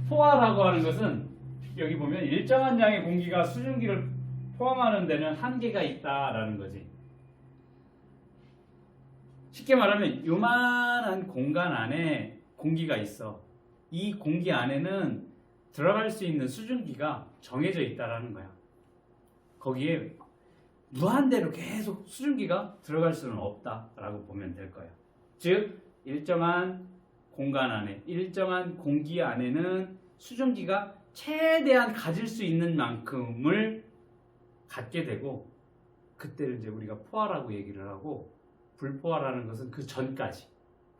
포화라고 하는 것은 여기 보면 일정한 양의 공기가 수증기를 포함하는 데는 한계가 있다라는 거지. 쉽게 말하면 요만한 공간 안에 공기가 있어. 이 공기 안에는 들어갈 수 있는 수증기가 정해져 있다라는 거야. 거기에 무한대로 계속 수증기가 들어갈 수는 없다라고 보면 될 거예요. 즉 일정한 공간 안에, 일정한 공기 안에는 수증기가 최대한 가질 수 있는 만큼을 갖게 되고, 그때를 이제 우리가 포화라고 얘기를 하고, 불포화라는 것은 그 전까지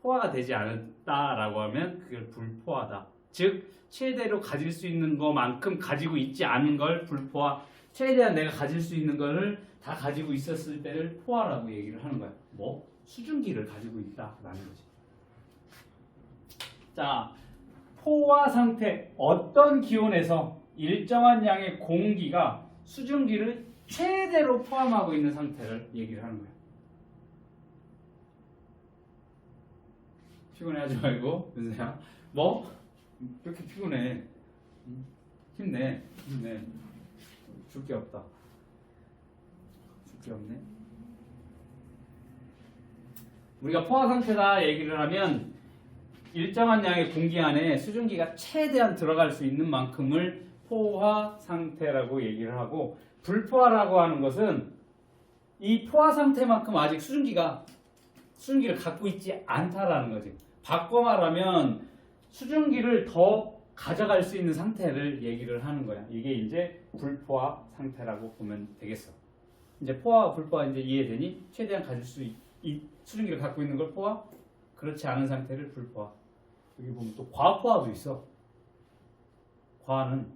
포화가 되지 않았다라고 하면 그걸 불포화다. 즉 최대로 가질 수 있는 것만큼 가지고 있지 않은 걸 불포화, 최대한 내가 가질 수 있는 거를 다 가지고 있었을 때를 포화라고 얘기를 하는 거야. 뭐? 수증기를 가지고 있다라는 거지. 자, 포화 상태, 어떤 기온에서 일정한 양의 공기가 수증기를 최대로 포함하고 있는 상태를 얘기를 하는 거야. 피곤해하지 말고, 윤서야. 뭐? 그렇게 피곤해. 힘내. 줄 게 없다. 줄 게 없네. 우리가 포화 상태다 얘기를 하면 일정한 양의 공기 안에 수증기가 최대한 들어갈 수 있는 만큼을 포화 상태라고 얘기를 하고, 불포화라고 하는 것은 이 포화 상태만큼 아직 수증기를 갖고 있지 않다라는 거지. 바꿔 말하면 수증기를 더 가져갈 수 있는 상태를 얘기를 하는 거야. 이게 이제 불포화 상태라고 보면 되겠어. 이제 포화와 불포화 이제 이해되니? 최대한 가질 수 수증기를 갖고 있는 걸 포화, 그렇지 않은 상태를 불포화. 여기 보면 또 과포화도 있어. 과는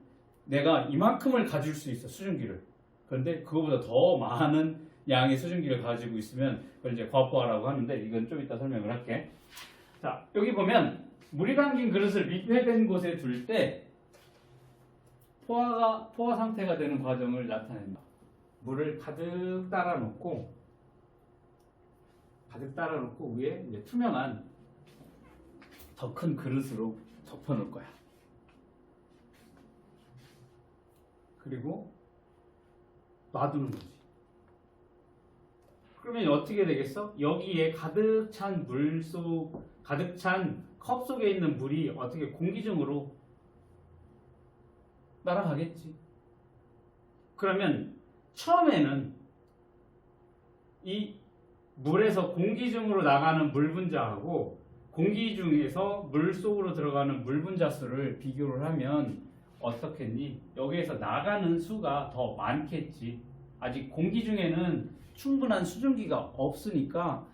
내가 이만큼을 가질 수 있어, 수증기를. 그런데 그거보다 더 많은 양의 수증기를 가지고 있으면 그걸 이제 과포화라고 하는데, 이건 좀 이따 설명을 할게. 자, 여기 보면 물이 담긴 그릇을密閉된 곳에 둘 때 포화 상태가 되는 과정을 나타낸다. 물을 가득 따라 놓고 위에 이제 투명한 더 큰 그릇으로 덮어 놓을 거야. 그리고 놔두는 거지. 그러면 어떻게 되겠어? 여기에 가득 찬 컵 속에 있는 물이 어떻게 공기 중으로 날아가겠지. 그러면 처음에는 이 물에서 공기 중으로 나가는 물 분자하고 공기 중에서 물 속으로 들어가는 물 분자 수를 비교를 하면 어떻겠니? 여기에서 나가는 수가 더 많겠지. 아직 공기 중에는 충분한 수증기가 없으니까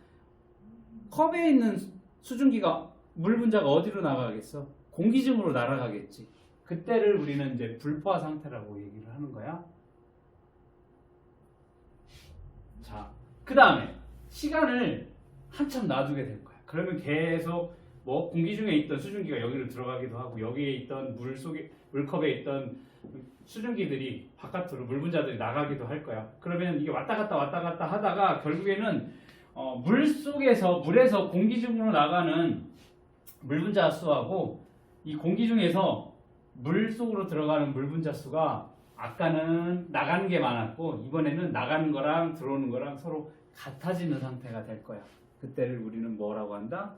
컵에 있는 수증기가, 물 분자가 어디로 나가겠어? 공기 중으로 날아가겠지. 그때를 우리는 이제 불포화 상태라고 얘기를 하는 거야. 자, 그 다음에 시간을 한참 놔두게 될 거야. 그러면 계속 뭐 공기 중에 있던 수증기가 여기로 들어가기도 하고, 여기에 있던 물컵에 있던 수증기들이 바깥으로, 물 분자들이 나가기도 할 거야. 그러면 이게 왔다 갔다 하다가 결국에는 물에서 공기 중으로 나가는 물 분자 수하고 이 공기 중에서 물 속으로 들어가는 물 분자 수가 아까는 나가는 게 많았고 이번에는 나가는 거랑 들어오는 거랑 서로 같아지는 상태가 될 거야. 그때를 우리는 뭐라고 한다?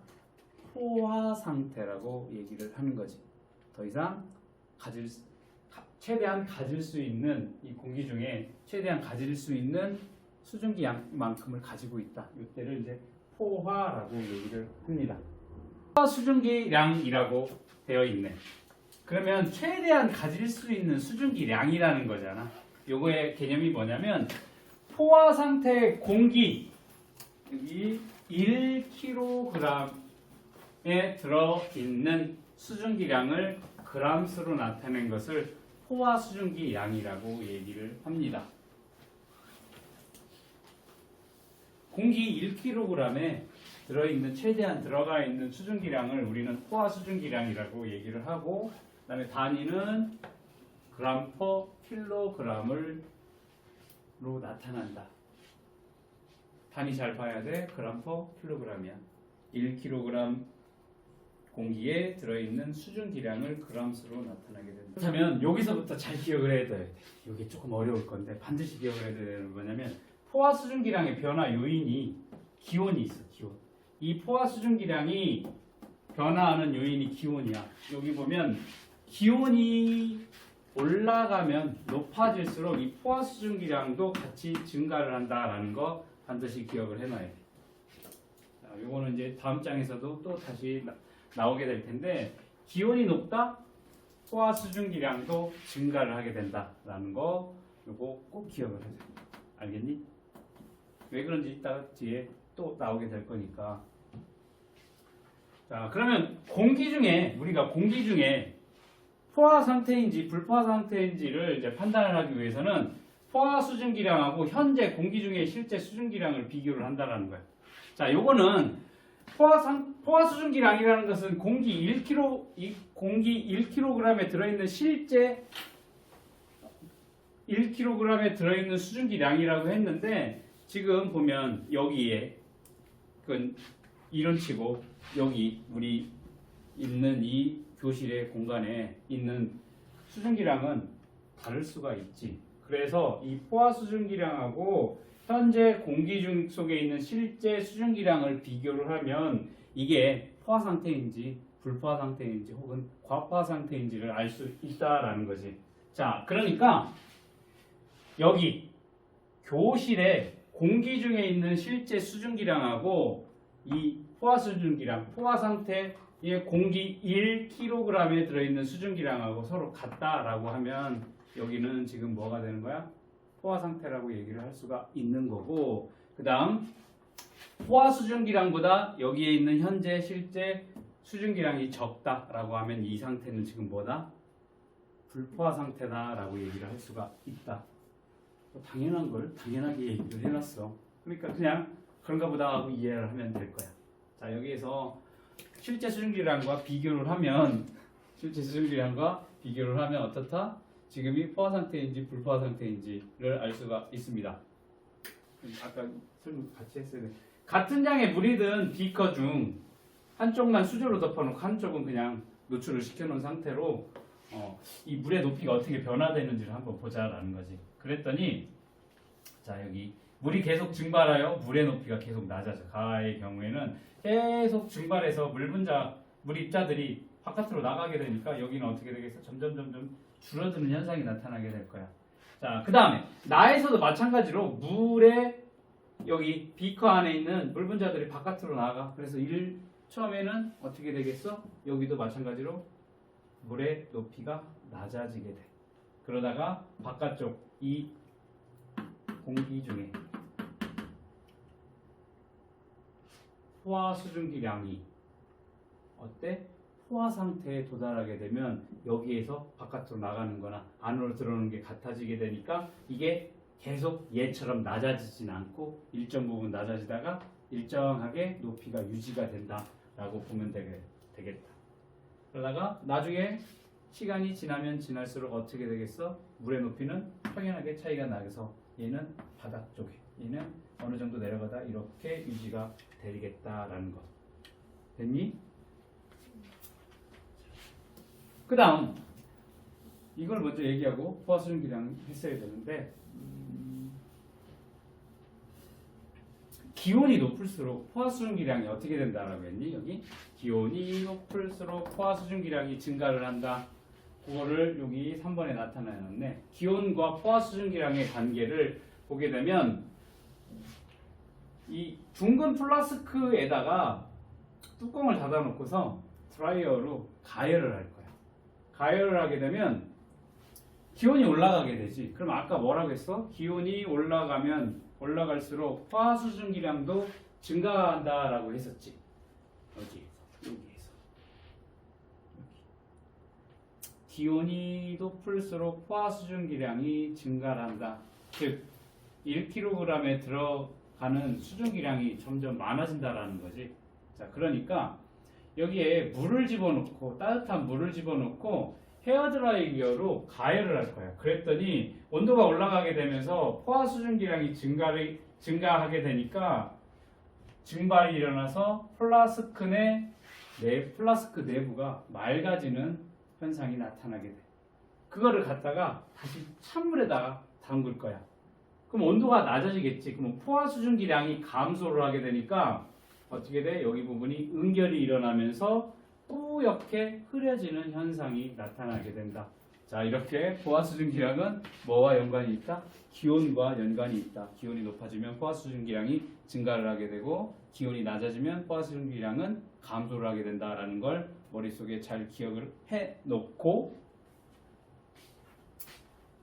포화 상태라고 얘기를 하는 거지. 더 이상 최대한 가질 수 있는, 이 공기 중에 최대한 가질 수 있는 수증기 양만큼을 가지고 있다. 이때를 이제 포화라고 얘기를 합니다. 포화 수증기량이라고 되어 있네. 그러면 최대한 가질 수 있는 수증기량이라는 거잖아. 요거의 개념이 뭐냐면 포화 상태의 공기, 여기 1kg에 들어있는 수증기량을 그람수로 나타낸 것을 포화 수증기 양이라고 얘기를 합니다. 공기 1kg에 들어있는, 최대한 들어가 있는 수증기량을 우리는 포화 수증기량이라고 얘기를 하고, 그 다음에 단위는 그램 퍼 킬로그램으로 나타난다. 단위 잘 봐야 돼. 그램 퍼 킬로그램이야. 1kg 공기에 들어있는 수증기량을 그람수로 나타나게 된다. 그렇다면 여기서부터 잘 기억을 해야 돼. 이게 조금 어려울 건데 반드시 기억을 해야 되는 뭐냐면 포화 수증기량의 변화 요인이 기온이 있어. 기온. 이 포화 수증기량이 변화하는 요인이 기온이야. 여기 보면 기온이 올라가면 높아질수록 이 포화 수증기량도 같이 증가를 한다라는 거 반드시 기억을 해놔야 돼. 자, 요거는 이제 다음 장에서도 또 다시 나오게 될 텐데 기온이 높다? 포화 수증기량도 증가를 하게 된다라는 거 요거 꼭 기억을 하세요. 알겠니? 왜 그런지 이따 뒤에 또 나오게 될 거니까. 자, 그러면 우리가 공기 중에 포화 상태인지 불포화 상태인지를 이제 판단을 하기 위해서는 포화 수증기량하고 현재 공기 중에 실제 수증기량을 비교를 한다라는 거예요. 자, 요거는 포화 수증기량이라는 것은 공기 1kg에 들어있는 실제 1kg에 들어있는 수증기량이라고 했는데 지금 보면 여기에 그 이론치고 여기 우리 있는 이 교실의 공간에 있는 수증기량은 다를 수가 있지. 그래서 이 포화 수증기량하고 현재 공기 중 속에 있는 실제 수증기량을 비교를 하면 이게 포화 상태인지 불포화 상태인지 혹은 과포화 상태인지를 알 수 있다라는 거지. 자, 그러니까 여기 교실에 공기 중에 있는 실제 수증기량하고 이 포화 수증기량, 포화 상태의 공기 1kg에 들어있는 수증기량하고 서로 같다라고 하면 여기는 지금 뭐가 되는 거야? 포화 상태라고 얘기를 할 수가 있는 거고, 그 다음 포화 수증기량보다 여기에 있는 현재 실제 수증기량이 적다라고 하면 이 상태는 지금 뭐다? 불포화 상태다라고 얘기를 할 수가 있다. 당연한 걸 당연하게 얘기를 해놨어. 그러니까 그냥 그런가 보다 하고 이해를 하면 될 거야. 자, 여기에서 실제 수증기량과 비교를 하면 어떻다? 지금이 포화 상태인지 불포화 상태인지를 알 수가 있습니다. 아까 설명 같이 했어야 돼. 같은 양의 물이든 비커 중 한쪽만 수조로 덮어놓고 한쪽은 그냥 노출을 시켜놓은 상태로 이 물의 높이가 어떻게 변화되는지를 한번 보자라는 거지. 그랬더니 자, 여기 물이 계속 증발하여 물의 높이가 계속 낮아져. 가의 경우에는 계속 증발해서 물 입자들이 바깥으로 나가게 되니까 여기는 어떻게 되겠어? 점점 줄어드는 현상이 나타나게 될 거야. 자, 그 다음에 나에서도 마찬가지로 물에 여기 비커 안에 있는 물 분자들이 바깥으로 나가. 그래서 처음에는 어떻게 되겠어? 여기도 마찬가지로 물의 높이가 낮아지게 돼. 그러다가 바깥쪽 이 공기 중에 포화 수증기량이 어때? 포화 상태에 도달하게 되면 여기에서 바깥으로 나가는 거나 안으로 들어오는 게 같아지게 되니까 이게 계속 얘처럼 낮아지진 않고 일정 부분 낮아지다가 일정하게 높이가 유지가 된다라고 보면 되겠다. 그러다가 나중에 시간이 지나면 지날수록 어떻게 되겠어? 물의 높이는 확연하게 차이가 나서 얘는 바닥 쪽에, 얘는 어느 정도 내려가다 이렇게 유지가 되겠다라는 거. 됐니? 그 다음 이걸 먼저 얘기하고 포화 수증기량 했어야 되는데 기온이 높을수록 포화 수증기량이 어떻게 된다라고 했니? 여기 기온이 높을수록 포화 수증기량이 증가를 한다. 그거를 여기 3번에 나타내놨네. 기온과 포화 수증기량의 관계를 보게 되면 이 둥근 플라스크에다가 뚜껑을 닫아놓고서 드라이어로 가열을 할 거야. 가열을 하게 되면 기온이 올라가게 되지. 그럼 아까 뭐라고 했어? 기온이 올라갈수록 포화 수증기량도 증가한다라고 했었지. 여기에서. 기온이 높을수록 포화 수증기량이 증가한다. 즉 1kg에 들어가는 수증기량이 점점 많아진다라는 거지. 자, 그러니까 여기에 물을 집어넣고 따뜻한 물을 집어넣고 헤어드라이기어로 가열을 할 거야. 그랬더니 온도가 올라가게 되면서 포화 수증기량이 증가하게 되니까 증발이 일어나서 플라스크 내 플라스크 내부가 맑아지는 현상이 나타나게 돼. 그거를 갖다가 다시 찬물에다가 담글 거야. 그럼 온도가 낮아지겠지. 그럼 포화 수증기량이 감소를 하게 되니까 어떻게 돼? 여기 부분이 응결이 일어나면서 뿌옇게 흐려지는 현상이 나타나게 된다. 자, 이렇게 포화 수증기량은 뭐와 연관이 있다? 기온과 연관이 있다. 기온이 높아지면 포화 수증기량이 증가를 하게 되고 기온이 낮아지면 포화 수증기량은 감소를 하게 된다라는 걸 머릿속에 잘 기억을 해 놓고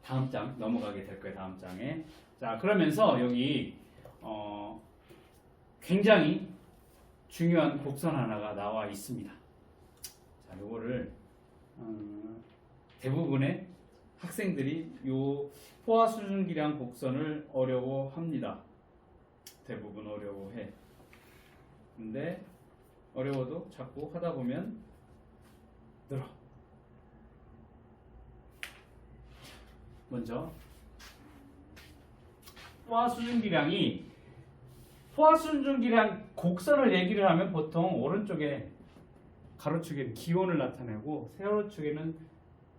다음 장 넘어가게 될 거예요. 다음 장에. 자, 그러면서 여기 굉장히 중요한 곡선 하나가 나와 있습니다. 자, 요거를 대부분의 학생들이 요 포화 수증기량 곡선을 어려워합니다. 대부분 어려워해. 근데 어려워도 자꾸 하다 보면 늘어. 먼저 포화 수증기량이 포화 수증기량 곡선을 얘기를 하면 보통 오른쪽에 가로축에는 기온을 나타내고 세로축에는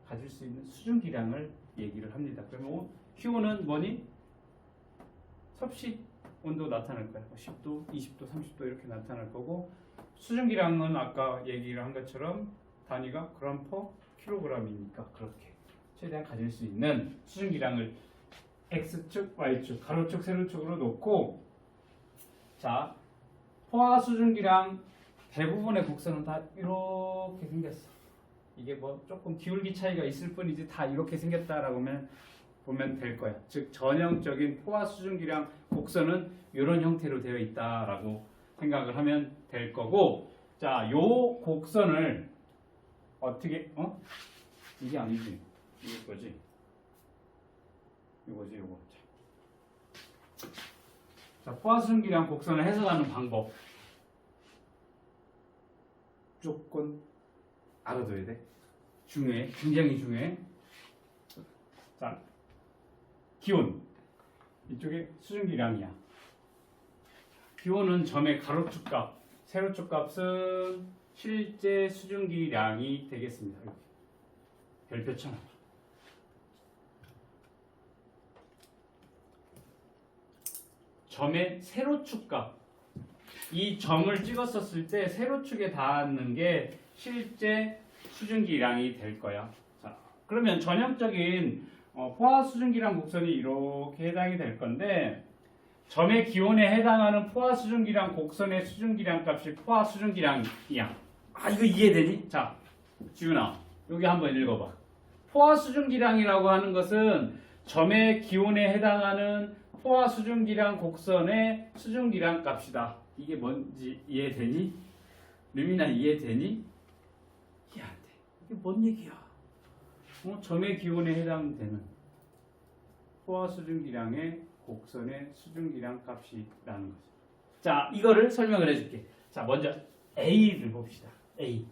가질 수 있는 수증기량을 얘기를 합니다. 그러면 Q는 뭐니? 섭씨 온도 나타날 거야. 10도, 20도, 30도 이렇게 나타날 거고 수증기량은 아까 얘기를 한 것처럼 단위가 그램 퍼 킬로그램이니까 그렇게 최대한 가질 수 있는 수증기량을 X축, Y축, 가로축, 세로축으로 놓고 자, 포화 수증기량 대부분의 곡선은 다 이렇게 생겼어. 이게 뭐 조금 기울기 차이가 있을 뿐이지 다 이렇게 생겼다라고 보면 될 거야. 즉 전형적인 포화 수증기량 곡선은 이런 형태로 되어 있다라고 생각을 하면 될 거고 자, 요 곡선을 어떻게 이게 아니지. 이거 거지. 이거지, 이거. 자, 포화 수증기량 곡선을 해석하는 방법. 조금 알아둬야 돼. 중요해. 굉장히 중요해. 자, 기온. 이쪽에 수증기량이야. 기온은 점의 가로축 값, 세로축 값은 실제 수증기량이 되겠습니다. 이렇게. 별표처럼. 점의 세로축 값. 이 점을 찍었었을 때 세로축에 닿는 게 실제 수증기량이 될 거야. 자, 그러면 전형적인 포화 수증기량 곡선이 이렇게 해당이 될 건데 점의 기온에 해당하는 포화 수증기량 곡선의 수증기량 값이 포화 수증기량이야. 아, 이거 이해되니? 자, 지훈아, 여기 한번 읽어봐. 포화 수증기량이라고 하는 것은 점의 기온에 해당하는 포화 수증기량 곡선의 수증기량 값이다. 이게 뭔지 이해되니? 루미나 이해되니? 이해 안 돼. 이게 뭔 얘기야? 점의 기온에 해당되는 포화 수증기량의 곡선의 수증기량 값이라는 거죠. 자, 이거를 설명을 해줄게. 자, 먼저 A를 봅시다. A.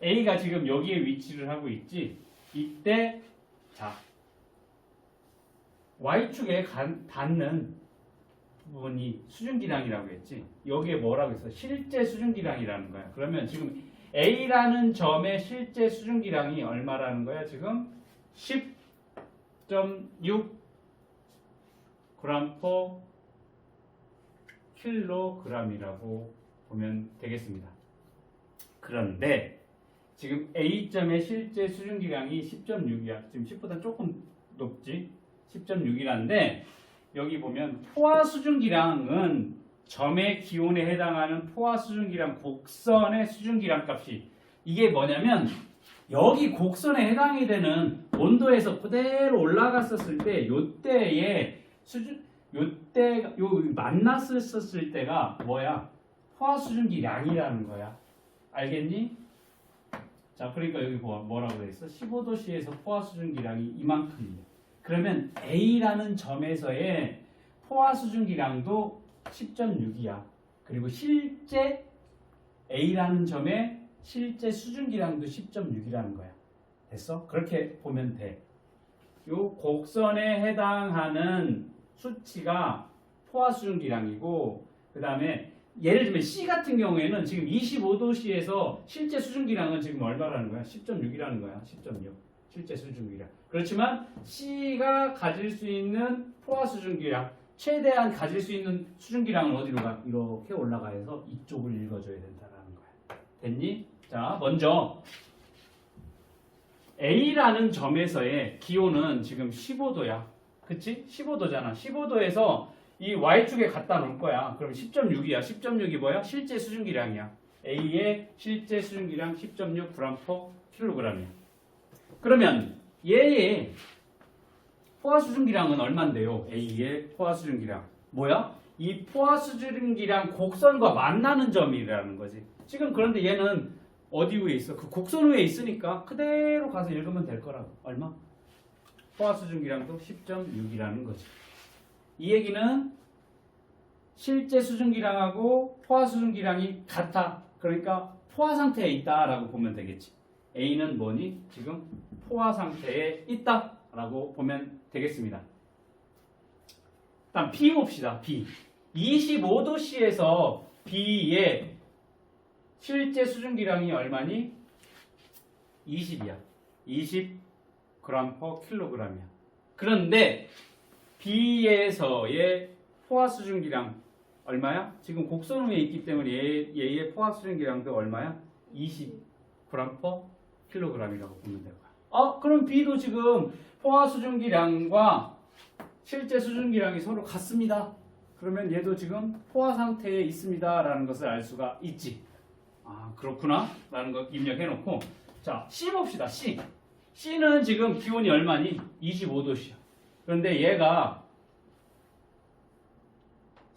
A가 지금 여기에 위치를 하고 있지. 이때 자 Y축에 닿는 부분이 수증기량이라고 했지. 여기에 뭐라고 했어? 실제 수증기량이라는 거야. 그러면 지금 A라는 점의 실제 수증기량이 얼마라는 거야? 지금 10.6 그램 퍼 킬로그램이라고 보면 되겠습니다. 그런데 지금 A점의 실제 수증기량이 10.6이야. 지금 10보다 조금 높지? 10.6이라는데 여기 보면 포화 수증기량은 점의 기온에 해당하는 포화 수증기량 곡선의 수증기량 값이 이게 뭐냐면 여기 곡선에 해당이 되는 온도에서 그대로 올라갔었을 때 요때에 요때 요 만났었을 때가 뭐야? 포화 수증기량이라는 거야. 알겠니? 자, 그러니까 여기 뭐라고 돼 있어? 15도씨에서 포화 수증기량이 이만큼이야. 그러면 A라는 점에서의 포화 수증기량도 10.6이야. 그리고 실제 A라는 점의 실제 수증기량도 10.6이라는 거야. 됐어? 그렇게 보면 돼. 요 곡선에 해당하는 수치가 포화 수증기량이고 그 다음에 예를 들면 C 같은 경우에는 지금 25도씨에서 실제 수증기량은 지금 얼마라는 거야? 10.6이라는 거야. 10.6. 실제 수증기량. 그렇지만 C가 가질 수 있는 포화 수증기량, 최대한 가질 수 있는 수증기량은 어디로 가? 이렇게 올라가서 이쪽을 읽어줘야 된다라는 거야. 됐니? 자, 먼저 A라는 점에서의 기온은 지금 15도야. 그치? 15도잖아. 15도에서 이 Y축에 갖다 놓을 거야. 그럼 10.6이야. 10.6이 뭐야? 실제 수증기량이야. A의 실제 수증기량 10.6 g/kg이야. 그러면 얘의 포화 수증기량은 얼만데요? A의 포화 수증기량. 뭐야? 이 포화 수증기량 곡선과 만나는 점이라는 거지. 지금 그런데 얘는 어디 위에 있어? 그 곡선 위에 있으니까 그대로 가서 읽으면 될 거라고. 얼마? 포화 수증기량도 10.6이라는 거지. 이 얘기는 실제 수증기량하고 포화 수증기량이 같아. 그러니까 포화 상태에 있다라고 보면 되겠지. A는 뭐니? 지금 포화 상태에 있다라고 보면 되겠습니다. 다음 B 봅시다. B. 25도씨에서 B의 실제 수증기량이 얼마니? 20이야. 20g/kg이야. 그런데 B에서의 포화 수증기량 얼마야? 지금 곡선 위에 있기 때문에 얘의 포화 수증기량도 얼마야? 20g/kg이라고 보면 될 거야. 그럼 B도 지금 포화 수증기량과 실제 수증기량이 서로 같습니다. 그러면 얘도 지금 포화 상태에 있습니다. 라는 것을 알 수가 있지. 그렇구나. 라는 거 입력해 놓고. 자, C 봅시다. C. C는 지금 기온이 얼마니? 25도씨야. 그런데 얘가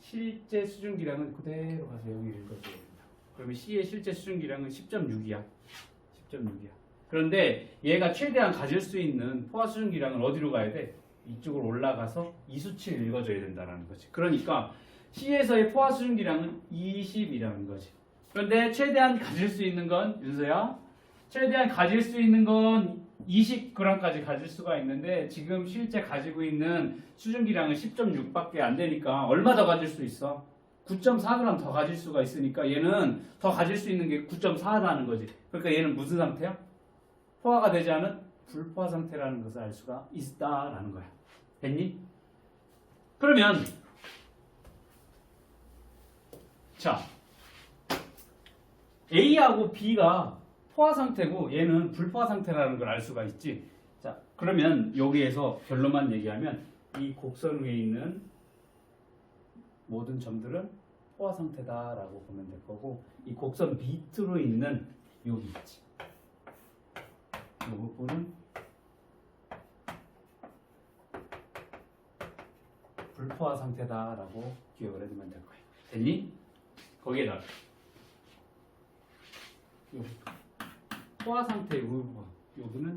실제 수증기량은 그대로 가서 여기 읽어줘야 된다. 그러면 C의 실제 수증기량은 10.6이야. 10.6이야. 그런데 얘가 최대한 가질 수 있는 포화 수증기량은 어디로 가야 돼? 이쪽으로 올라가서 이 수치를 읽어줘야 된다는 거지. 그러니까 C에서의 포화 수증기량은 20이라는 거지. 그런데 최대한 가질 수 있는 건, 윤서야, 최대한 가질 수 있는 건 20g까지 가질 수가 있는데 지금 실제 가지고 있는 수증기량은 10.6밖에 안 되니까 얼마 더 가질 수 있어? 9.4g 더 가질 수가 있으니까 얘는 더 가질 수 있는 게 9.4라는 거지. 그러니까 얘는 무슨 상태야? 포화가 되지 않은 불포화 상태라는 것을 알 수가 있다라는 거야. 됐니? 그러면 자, A하고 B가 포화 상태고 얘는 불포화 상태라는 걸 알 수가 있지. 자, 그러면 여기에서 결론만 얘기하면 이 곡선 위에 있는 모든 점들은 포화 상태다라고 보면 될 거고, 이 곡선 밑으로 있는 여기 있지. 이 부분은 불포화 상태다라고 기억을 해두면 될 거야. 됐니? 거기에다가 포화 상태 여기는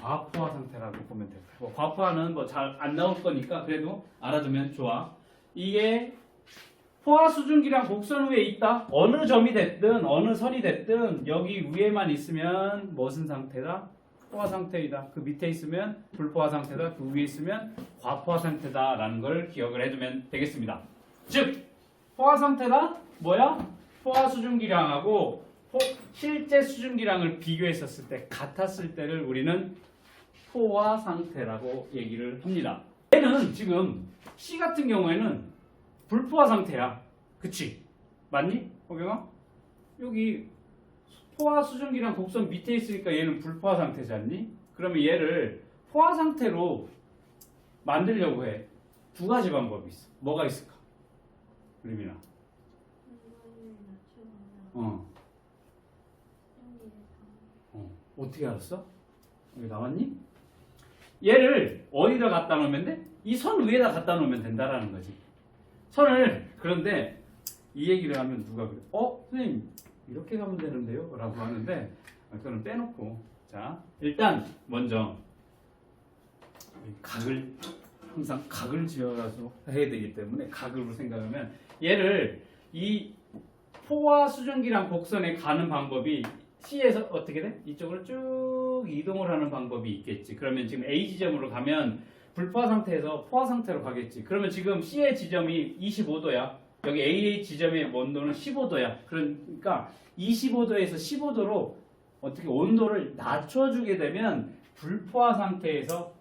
과포화 상태라고 보면 될 거야. 과포화는 잘 안 나올 거니까 그래도 알아두면 좋아. 이게 포화 수증기량 곡선 위에 있다. 어느 점이 됐든 어느 선이 됐든 여기 위에만 있으면 무슨 상태다? 포화 상태이다. 그 밑에 있으면 불포화 상태다. 그 위에 있으면 과포화 상태다라는 걸 기억을 해두면 되겠습니다. 즉 포화 상태다? 뭐야? 포화 수증기량하고 실제 수증기량을 비교했었을 때 같았을 때를 우리는 포화 상태라고 얘기를 합니다. 얘는 지금 C 같은 경우에는 불포화 상태야. 그치? 맞니? 호경아? 여기 포화 수증기량 곡선 밑에 있으니까 얘는 불포화 상태지 않니? 그러면 얘를 포화 상태로 만들려고 해. 두 가지 방법이 있어. 뭐가 있을까? 리민아. 어떻게 알았어? 여기 나왔니? 얘를 어디다 갖다 놓으면 돼? 이 선 위에다 갖다 놓으면 된다라는 거지. 선을, 그런데 이 얘기를 하면 누가 그래? 선생님 이렇게 가면 되는데요? 라고 하는데 그거는 빼놓고, 자 일단 먼저 각을 항상 각을 지어서 해야 되기 때문에 각으로 생각하면 얘를 이 포화 수증기량 곡선에 가는 방법이 C에서 어떻게 돼? 이쪽으로 쭉 이동을 하는 방법이 있겠지. 그러면 지금 A 지점으로 가면 불포화 상태에서 포화 상태로 가겠지. 그러면 지금 C의 지점이 25도야. 여기 A 지점의 온도는 15도야. 그러니까 25도에서 15도로 어떻게 온도를 낮춰주게 되면 불포화 상태에서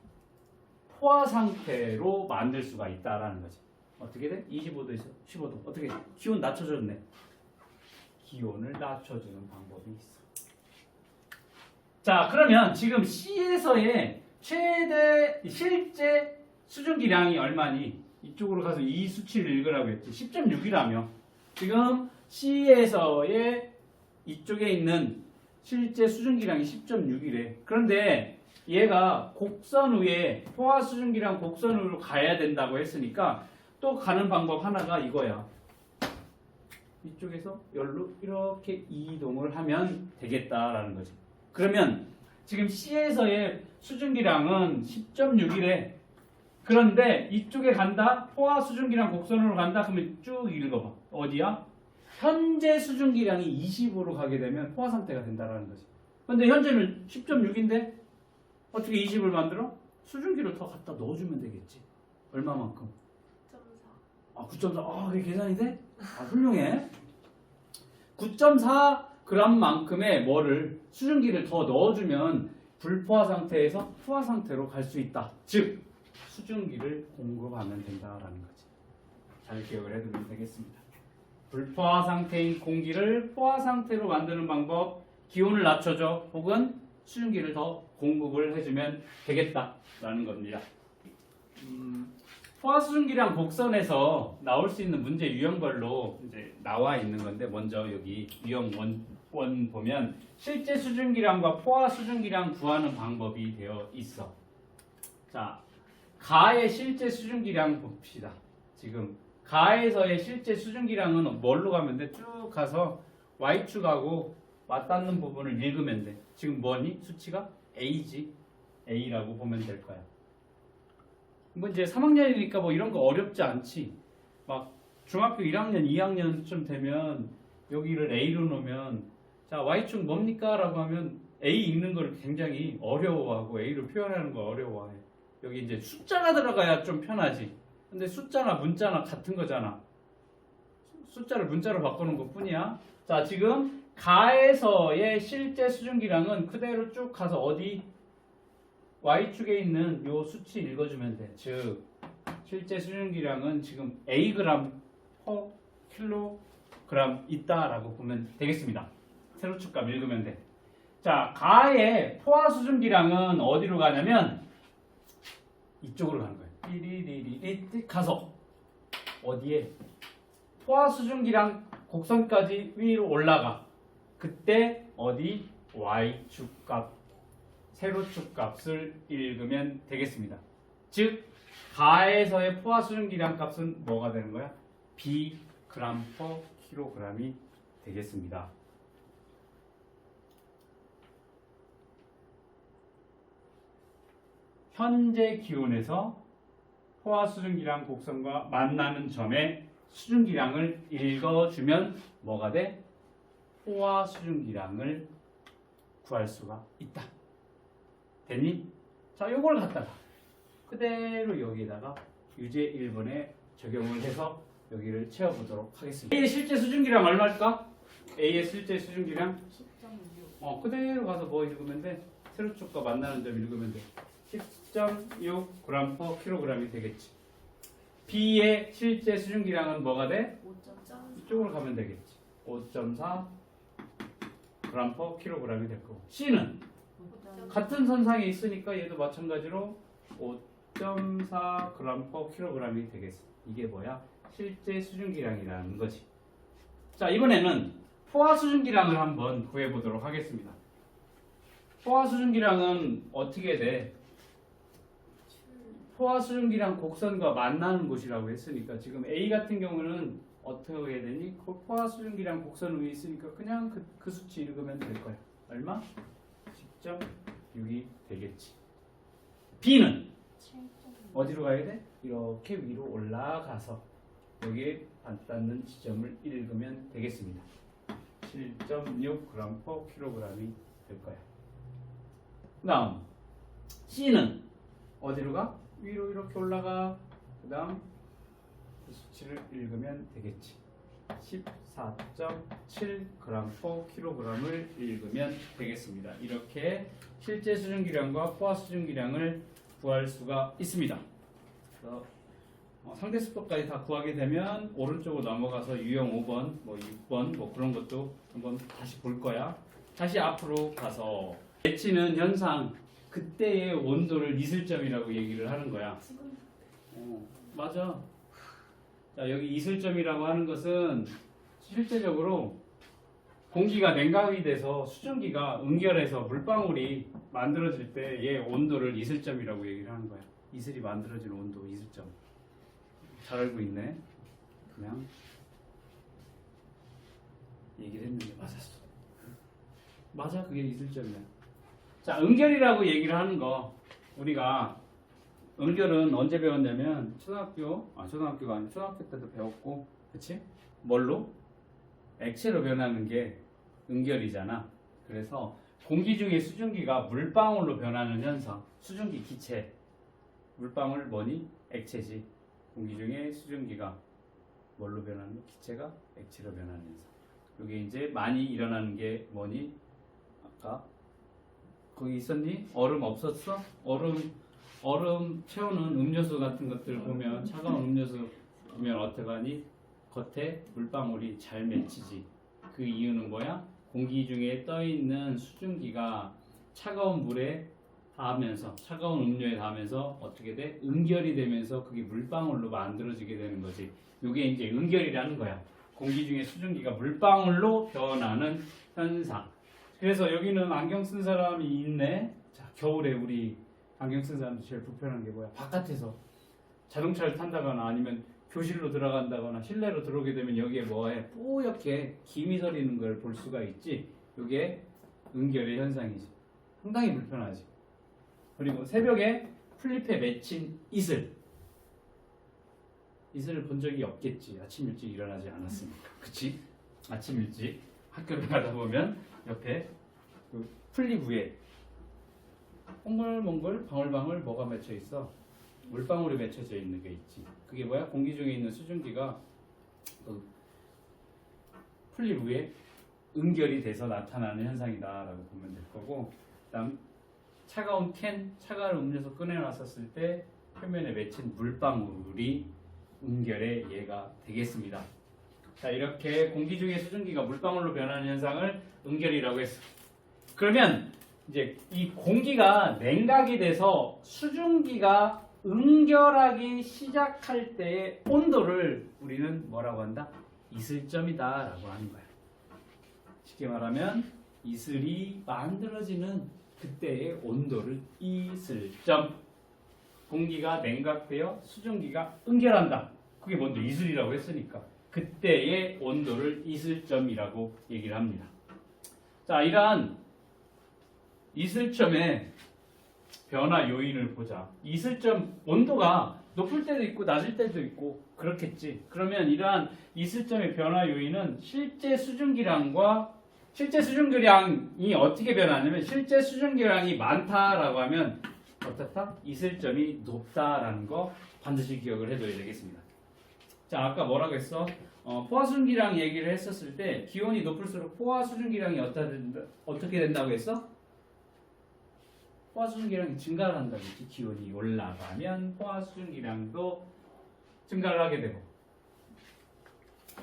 포화 상태로 만들 수가 있다라는 거지. 어떻게 돼? 25도에서 15도. 어떻게? 기온 낮춰줬네. 기온을 낮춰주는 방법이 있어. 자, 그러면 지금 C에서의 최대 실제 수증기량이 얼마니? 이쪽으로 가서 이 수치를 읽으라고 했지. 10.6이라며. 지금 C에서의 이쪽에 있는 실제 수증기량이 10.6이래. 그런데 얘가 곡선 위에 포화 수증기량 곡선 위로 가야 된다고 했으니까 또 가는 방법 하나가 이거야. 이쪽에서 열로 이렇게 이동을 하면 되겠다라는 거지. 그러면 지금 C에서의 수증기량은 10.6이래. 그런데 이쪽에 간다? 포화 수증기량 곡선으로 간다? 그러면 쭉 읽어봐. 어디야? 현재 수증기량이 20으로 가게 되면 포화 상태가 된다라는 거지. 근데 현재는 10.6인데 어떻게 20을 만들어? 수증기를 더 갖다 넣어주면 되겠지. 얼마만큼? 9.4. 아, 9.4. 아, 그게 계산이 돼? 아, 훌륭해. 9.4g만큼의 뭐를 수증기를 더 넣어주면 불포화 상태에서 포화 상태로 갈 수 있다. 즉 수증기를 공급하면 된다라는 거지. 잘 기억을 해두면 되겠습니다. 불포화 상태인 공기를 포화 상태로 만드는 방법, 기온을 낮춰줘 혹은 수증기를 더 공급을 해주면 되겠다라는 겁니다. 포화 수증기량 곡선에서 나올 수 있는 문제 유형별로 이제 나와 있는 건데, 먼저 여기 유형 1 보면 실제 수증기량과 포화 수증기량 구하는 방법이 되어 있어. 자, 가의 실제 수증기량 봅시다. 지금 가에서의 실제 수증기량은 뭘로 가면 돼? 쭉 가서 Y축하고 맞닿는 부분을 읽으면 돼. 지금 뭐니? 수치가 A지. A라고 보면 될 거야. 뭐 이제 3학년이니까 뭐 이런 거 어렵지 않지. 막 중학교 1학년, 2학년쯤 되면 여기를 A로 놓으면 자, Y축 뭡니까? 라고 하면 A 읽는 걸 굉장히 어려워하고 A로 표현하는 거 어려워해. 여기 이제 숫자가 들어가야 좀 편하지. 근데 숫자나 문자나 같은 거잖아. 숫자를 문자로 바꾸는 것 뿐이야. 자, 지금 가에서의 실제 수증기량은 그대로 쭉 가서 어디? Y축에 있는 요 수치 읽어주면 돼. 즉 실제 수증기량은 지금 Ag per 킬로그램 있다라고 보면 되겠습니다. 세로축값 읽으면 돼. 자, 가의 포화 수증기량은 어디로 가냐면 이쪽으로 가는 거예요. 띠리리리리 가서 어디에? 포화 수증기량 곡선까지 위로 올라가. 그때 어디? Y축 값, 세로축 값을 읽으면 되겠습니다. 즉 가에서의 포화 수증기량 값은 뭐가 되는 거야? B 그램 per 킬로그램이 되겠습니다. 현재 기온에서 포화 수증기량 곡선과 만나는 점의 수증기량을 읽어주면 뭐가 돼? 포화 수증기량을 구할 수가 있다. 됐니? 자, 요걸 갖다가 그대로 여기에다가 유제 1번에 적용을 해서 여기를 채워보도록 하겠습니다. A의 실제 수증기량 얼마일까? A의 실제 수증기량 10.6. 그대로 가서 뭐 읽으면 돼? 세로축과 만나는 점 읽으면 돼. 10.6g per 킬로그램이 되겠지. B의 실제 수증기량은 뭐가 돼? 5.4. 이쪽으로 가면 되겠지. 5.4g per 킬로그램이 될 거고. C는 같은 선상에 있으니까 얘도 마찬가지로 5.4g per 킬로그램이 되겠어. 이게 뭐야? 실제 수증기량이라는 거지. 자, 이번에는 포화 수증기량을 한번 구해보도록 하겠습니다. 포화 수증기량은 어떻게 돼? 포화 수증기량 곡선과 만나는 곳이라고 했으니까 지금 A 같은 경우는 어떻게 해야 되니? 포화 수증기량 곡선 위에 있으니까 그냥 그 수치 읽으면 될 거야. 얼마? 10.6이 되겠지. B는 어디로 가야 돼? 이렇게 위로 올라가서 여기에 맞닿는 지점을 읽으면 되겠습니다. 7.6g per 킬로그램이 될 거야. 그 다음 C는 어디로 가? 위로 이렇게 올라가. 그 다음 그 수치를 읽으면 되겠지. 14.7g/kg을 읽으면 되겠습니다. 이렇게 실제 수증기량과 포화 수증기량을 구할 수가 있습니다. 그래서 상대수법까지 다 구하게 되면 오른쪽으로 넘어가서 유형 5번, 뭐 6번 뭐 그런 것도 한번 다시 볼 거야. 다시 앞으로 가서 배치는 현상 그때의 온도를 이슬점이라고 얘기를 하는 거야. 맞아. 자, 여기 이슬점이라고 하는 것은 실제적으로 공기가 냉각이 돼서 수증기가 응결해서 물방울이 만들어질 때의 온도를 이슬점이라고 얘기를 하는 거야. 이슬이 만들어지는 온도 이슬점. 잘 알고 있네. 그냥 얘기를 했는데 맞았어. 맞아, 그게 이슬점이야. 자, 응결이라고 얘기를 하는 거 우리가 응결은 언제 배웠냐면 초등학교가 아니고 초등학교 때도 배웠고, 그치? 뭘로? 액체로 변하는 게 응결이잖아. 그래서 공기 중에 수증기가 물방울로 변하는 현상, 수증기 기체, 물방울 뭐니? 액체지. 공기 중에 수증기가 뭘로 변하는 거? 기체가 액체로 변하는 현상. 이게 이제 많이 일어나는 게 뭐니? 아까 거기 있었니? 얼음 없었어? 얼음 채우는 음료수 같은 것들 보면 차가운 음료수 보면 어떻게 하니? 겉에 물방울이 잘 맺히지. 그 이유는 뭐야? 공기 중에 떠 있는 수증기가 차가운 물에 닿으면서 차가운 음료에 닿으면서 어떻게 돼? 응결이 되면서 그게 물방울로 만들어지게 되는 거지. 이게 이제 응결이라는 거야. 공기 중에 수증기가 물방울로 변하는 현상. 그래서 여기는 안경 쓴 사람이 있네. 자, 겨울에 우리 안경 쓴 사람도 제일 불편한 게 뭐야? 바깥에서 자동차를 탄다거나 아니면 교실로 들어간다거나 실내로 들어오게 되면 여기에 뭐해? 뿌옇게 김이 서리는 걸 볼 수가 있지. 이게 응결의 현상이지. 상당히 불편하지. 그리고 새벽에 풀잎에 맺힌 이슬. 이슬을 본 적이 없겠지. 아침 일찍 일어나지 않았으니까. 그치? 아침 일찍 학교를 가다 보면 옆에 그 풀잎 위에 몽글몽글 방울방울 뭐가 맺혀 있어? 물방울이 맺혀져 있는 게 있지. 그게 뭐야? 공기 중에 있는 수증기가 그 풀잎 위에 응결이 돼서 나타나는 현상이다라고 보면 될 거고, 그다음 차가운 차가운 음료수 꺼내놨었을 때 표면에 맺힌 물방울이 응결의 예가 되겠습니다. 자, 이렇게 공기 중에 수증기가 물방울로 변하는 현상을 응결이라고 했어. 그러면 이제 이 공기가 냉각이 돼서 수증기가 응결하기 시작할 때의 온도를 우리는 뭐라고 한다? 이슬점이다 라고 하는 거야. 쉽게 말하면 이슬이 만들어지는 그때의 온도를 이슬점. 공기가 냉각되어 수증기가 응결한다. 그게 먼저 이슬이라고 했으니까 그때의 온도를 이슬점이라고 얘기를 합니다. 자, 이러한 이슬점의 변화 요인을 보자. 이슬점 온도가 높을 때도 있고 낮을 때도 있고 그렇겠지. 그러면 이러한 이슬점의 변화 요인은 실제 수증기량이 어떻게 변하냐면, 실제 수증기량이 많다라고 하면 어떻다? 이슬점이 높다라는 거 반드시 기억을 해둬야 되겠습니다. 자, 아까 뭐라고 했어? 포화 수증기량 얘기를 했었을 때 기온이 높을수록 포화 수증기량이 어떻게 된다고 했어? 포화 수증기량이 증가를 한다고 했지. 기온이 올라가면 포화 수증기량도 증가를 하게 되고.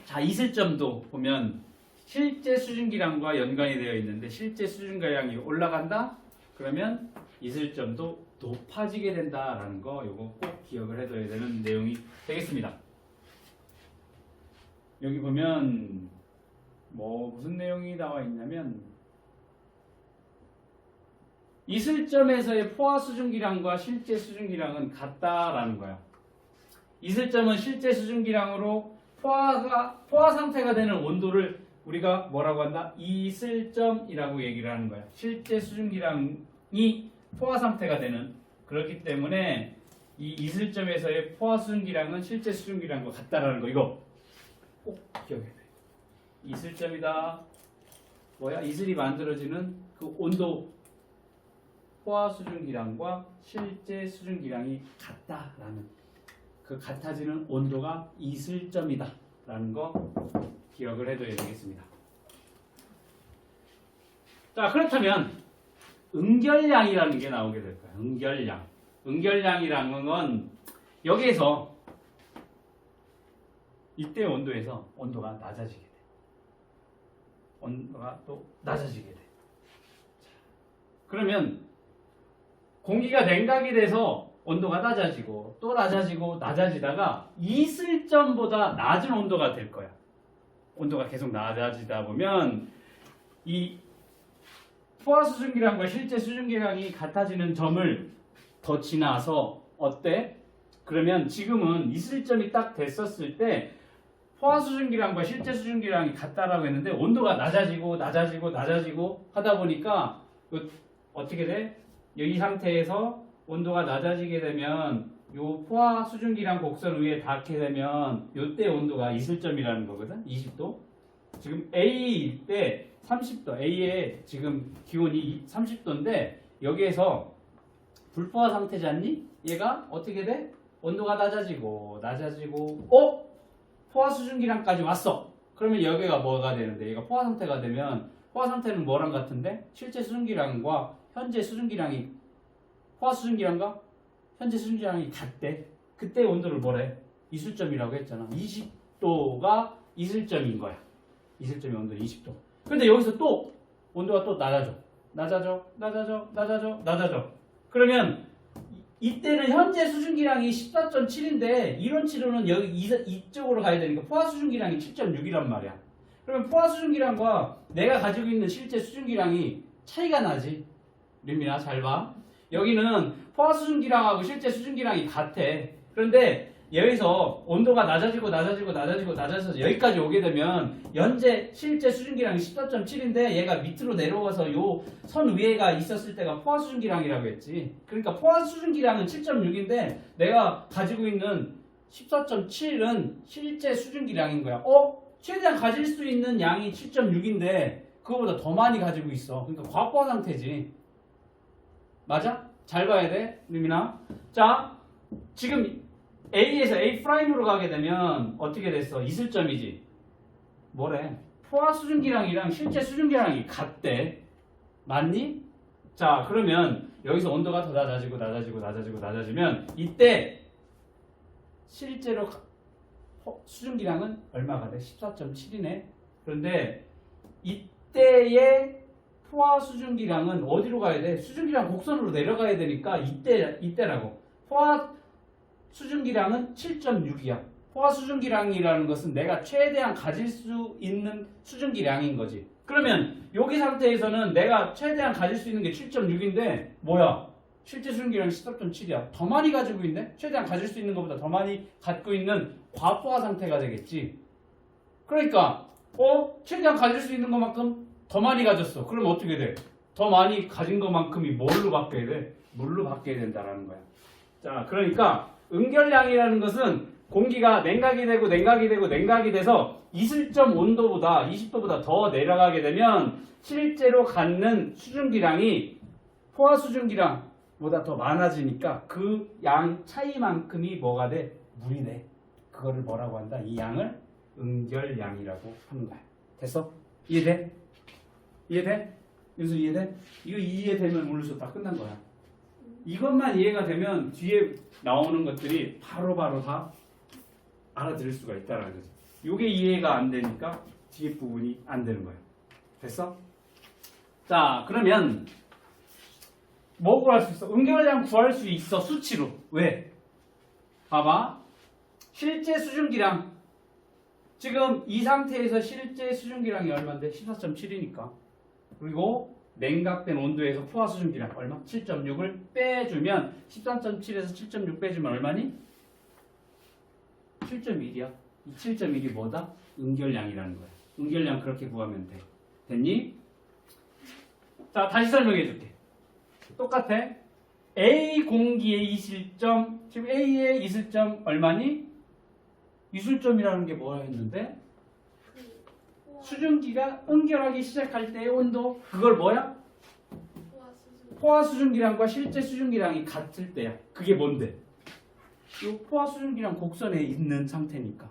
자, 이슬점도 보면 실제 수증기량과 연관이 되어 있는데, 실제 수증기량이 올라간다? 그러면 이슬점도 높아지게 된다라는 거, 요거 꼭 기억을 해둬야 되는 내용이 되겠습니다. 여기 보면 무슨 내용이 나와 있냐면, 이슬점에서의 포화 수증기량과 실제 수증기량은 같다라는 거야. 이슬점은 실제 수증기량으로 포화 상태가 되는 온도를 우리가 뭐라고 한다? 이슬점이라고 얘기를 하는 거야. 실제 수증기량이 포화 상태가 되는, 그렇기 때문에 이 이슬점에서의 포화 수증기량은 실제 수증기량과 같다라는 거, 이거 꼭 기억해야 돼. 이슬점이다. 뭐야? 이슬이 만들어지는 그 온도, 포화 수증기량과 실제 수증기량이 같다라는 그 같아지는 온도가 이슬점이다 라는 거 기억을 해둬야 되겠습니다. 자, 그렇다면 응결량이라는 게 나오게 될 거예요. 응결량. 응결량이라는 건 여기에서 이때 온도에서 온도가 낮아지게 돼. 온도가 또 낮아지게 돼. 그러면 공기가 냉각이 돼서 온도가 낮아지고 또 낮아지고 낮아지다가 이슬점보다 낮은 온도가 될 거야. 온도가 계속 낮아지다 보면 이 포화 수증기량과 실제 수증기량이 같아지는 점을 더 지나서 어때? 그러면 지금은 이슬점이 딱 됐었을 때 포화 수증기량과 실제 수증기량이 같다라고 했는데 온도가 낮아지고 낮아지고 낮아지고 하다 보니까 어떻게 돼? 이 상태에서 온도가 낮아지게 되면 요 포화 수증기량 곡선 위에 닿게 되면 요때 온도가 이슬점이라는 거거든. 20도. 지금 A일 때 30도. A의 지금 기온이 30도인데 여기에서 불포화 상태잖니? 얘가 어떻게 돼? 온도가 낮아지고 낮아지고 포화 수증기량까지 왔어. 그러면 여기가 뭐가 되는데? 얘가 포화 상태가 되면 포화 상태는 뭐랑 같은데? 실제 수증기량과 현재 수증기량이 포화 수증기량과 현재 수증기량이 같대. 그때 온도를 뭐래? 이슬점이라고 했잖아. 20도가 이슬점인 거야. 이슬점의 온도 20도. 근데 여기서 또 온도가 또 낮아져. 낮아져. 그러면 이때는 현재 수증기량이 14.7인데 이론치로는 여기 이쪽으로 가야 되니까 포화 수증기량이 7.6이란 말이야. 그러면 포화 수증기량과 내가 가지고 있는 실제 수증기량이 차이가 나지. 림민아 잘 봐. 여기는 포화 수증기량하고 실제 수증기량이 같아. 그런데 여기서 온도가 낮아져서 여기까지 오게 되면 현재 실제 수증기량이 14.7인데 얘가 밑으로 내려와서 요 선 위에가 있었을 때가 포화 수증기량이라고 했지. 그러니까 포화 수증기량은 7.6인데 내가 가지고 있는 14.7은 실제 수증기량인 거야. 최대한 가질 수 있는 양이 7.6인데 그거보다 더 많이 가지고 있어. 그러니까 과포화 상태지. 맞아? 잘 봐야 돼, 루미나. 자, 지금 A에서 A'으로 가게 되면 어떻게 됐어? 이슬점이지. 뭐래? 포화 수증기량이랑 실제 수증기량이 같대. 맞니? 자, 그러면 여기서 온도가 더 낮아지면 이때 실제로 수증기량은 얼마가 돼? 14.7이네. 그런데 이때의 포화 수증기량은 어디로 가야 돼? 수증기량 곡선으로 내려가야 되니까 이때라고. 포화 수증기량은 7.6이야. 포화 수증기량이라는 것은 내가 최대한 가질 수 있는 수증기량인 거지. 그러면 여기 상태에서는 내가 최대한 가질 수 있는 게 7.6인데 뭐야? 실제 수증기량이 14.7이야. 더 많이 가지고 있네? 최대한 가질 수 있는 것보다 더 많이 갖고 있는 과포화 상태가 되겠지. 그러니까 최대한 가질 수 있는 것만큼 더 많이 가졌어. 그럼 어떻게 돼? 더 많이 가진 것만큼이 뭘로 바뀌어야 돼? 물로 바뀌어야 된다라는 거야. 자, 그러니까 응결량이라는 것은 공기가 냉각이 돼서 이슬점 온도보다 20도보다 더 내려가게 되면 실제로 갖는 수증기량이 포화 수증기량보다 더 많아지니까 그 양 차이만큼이 뭐가 돼? 물이 돼. 그거를 뭐라고 한다? 이 양을 응결량이라고 하는 거야. 됐어? 이해돼? 윤수 이해돼? 이거 이해되면 오늘수 다 끝난 거야. 이것만 이해가 되면 뒤에 나오는 것들이 바로바로 다 알아들을 수가 있다라는 거지. 이게 이해가 안 되니까 뒤에 부분이 안 되는 거예요. 됐어? 자, 그러면 뭐 구할 수 있어? 응결량 구할 수 있어, 수치로. 왜? 봐봐. 실제 수증기량. 지금 이 상태에서 실제 수증기량이 얼마인데? 14.7이니까. 그리고 냉각된 온도에서 포화 수증기량 얼마? 7.6을 빼주면 13.7에서 7.6 빼주면 얼마니? 7.1이야. 이 7.1이 뭐다? 응결량이라는 거야. 응결량 그렇게 구하면 돼. 됐니? 자, 다시 설명해 줄게. 똑같아. A 공기의 이슬점, 지금 A의 이슬점 얼마니? 이슬점이라는 게 뭐라 했는데? 수증기가 응결하기 시작할 때의 온도, 그걸 뭐야? 포화 수증기량과 실제 수증기량이 같을 때야. 그게 뭔데? 이 포화 수증기랑 곡선에 있는 상태니까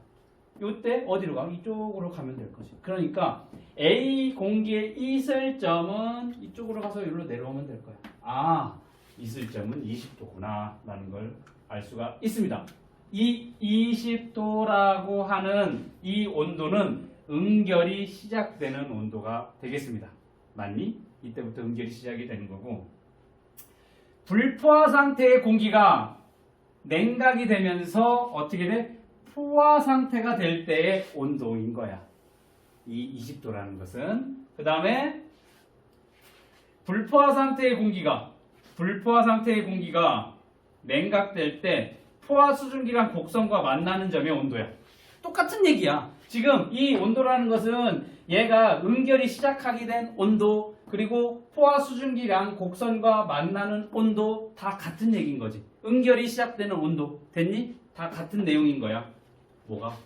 이때 어디로 가? 이쪽으로 가면 될 거지. 그러니까 A 공기의 있을 점은 이쪽으로 가서 여기로 내려오면 될 거야. 아, 있을 점은 20도구나 라는 걸 알 수가 있습니다. 이 20도라고 하는 이 온도는 응결이 시작되는 온도가 되겠습니다. 맞니? 이때부터 응결이 시작이 되는 거고, 불포화 상태의 공기가 냉각이 되면서 어떻게 돼? 포화 상태가 될 때의 온도인 거야. 이 20도라는 것은. 그 다음에 불포화 상태의 공기가 냉각될 때 포화 수증기랑 곡선과 만나는 점의 온도야. 똑같은 얘기야. 지금 이 온도라는 것은 얘가 응결이 시작하게 된 온도, 그리고 포화 수증기랑 곡선과 만나는 온도 다 같은 얘기인 거지. 응결이 시작되는 온도. 됐니? 다 같은 내용인 거야. 뭐가?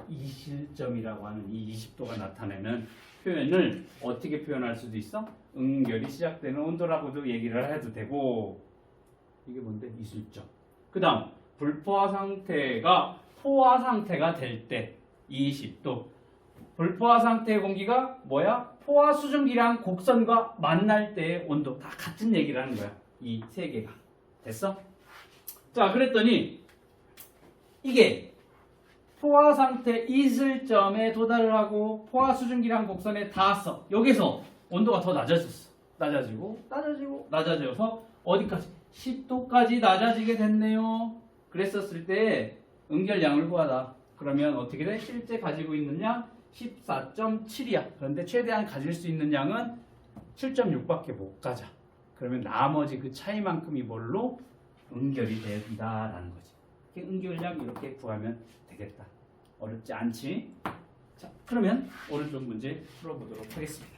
이 실점이라고 하는 이 20도가 나타내는 표현을 어떻게 표현할 수도 있어? 응결이 시작되는 온도라고도 얘기를 해도 되고, 이게 뭔데? 이슬점. 그 다음 불포화 상태가 포화 상태가 될 때 20도. 불포화 상태의 공기가 뭐야? 포화 수증기랑 곡선과 만날 때의 온도. 다 같은 얘기를 하는 거야. 이 세 개가. 됐어? 자, 그랬더니 이게 포화 상태 이슬점에 도달을 하고 포화 수증기랑 곡선에 닿았어. 여기서 온도가 더 낮아졌어. 낮아져서 어디까지? 10도까지 낮아지게 됐네요. 그랬었을 때 응결량을 구하다. 그러면 어떻게 돼? 실제 가지고 있는 양 14.7이야. 그런데 최대한 가질 수 있는 양은 7.6밖에 못 가져. 그러면 나머지 그 차이만큼이 뭘로? 응결이 된다라는 거지. 응결량 이렇게 구하면 되겠다. 어렵지 않지? 자, 그러면 오른쪽 문제 풀어보도록 하겠습니다.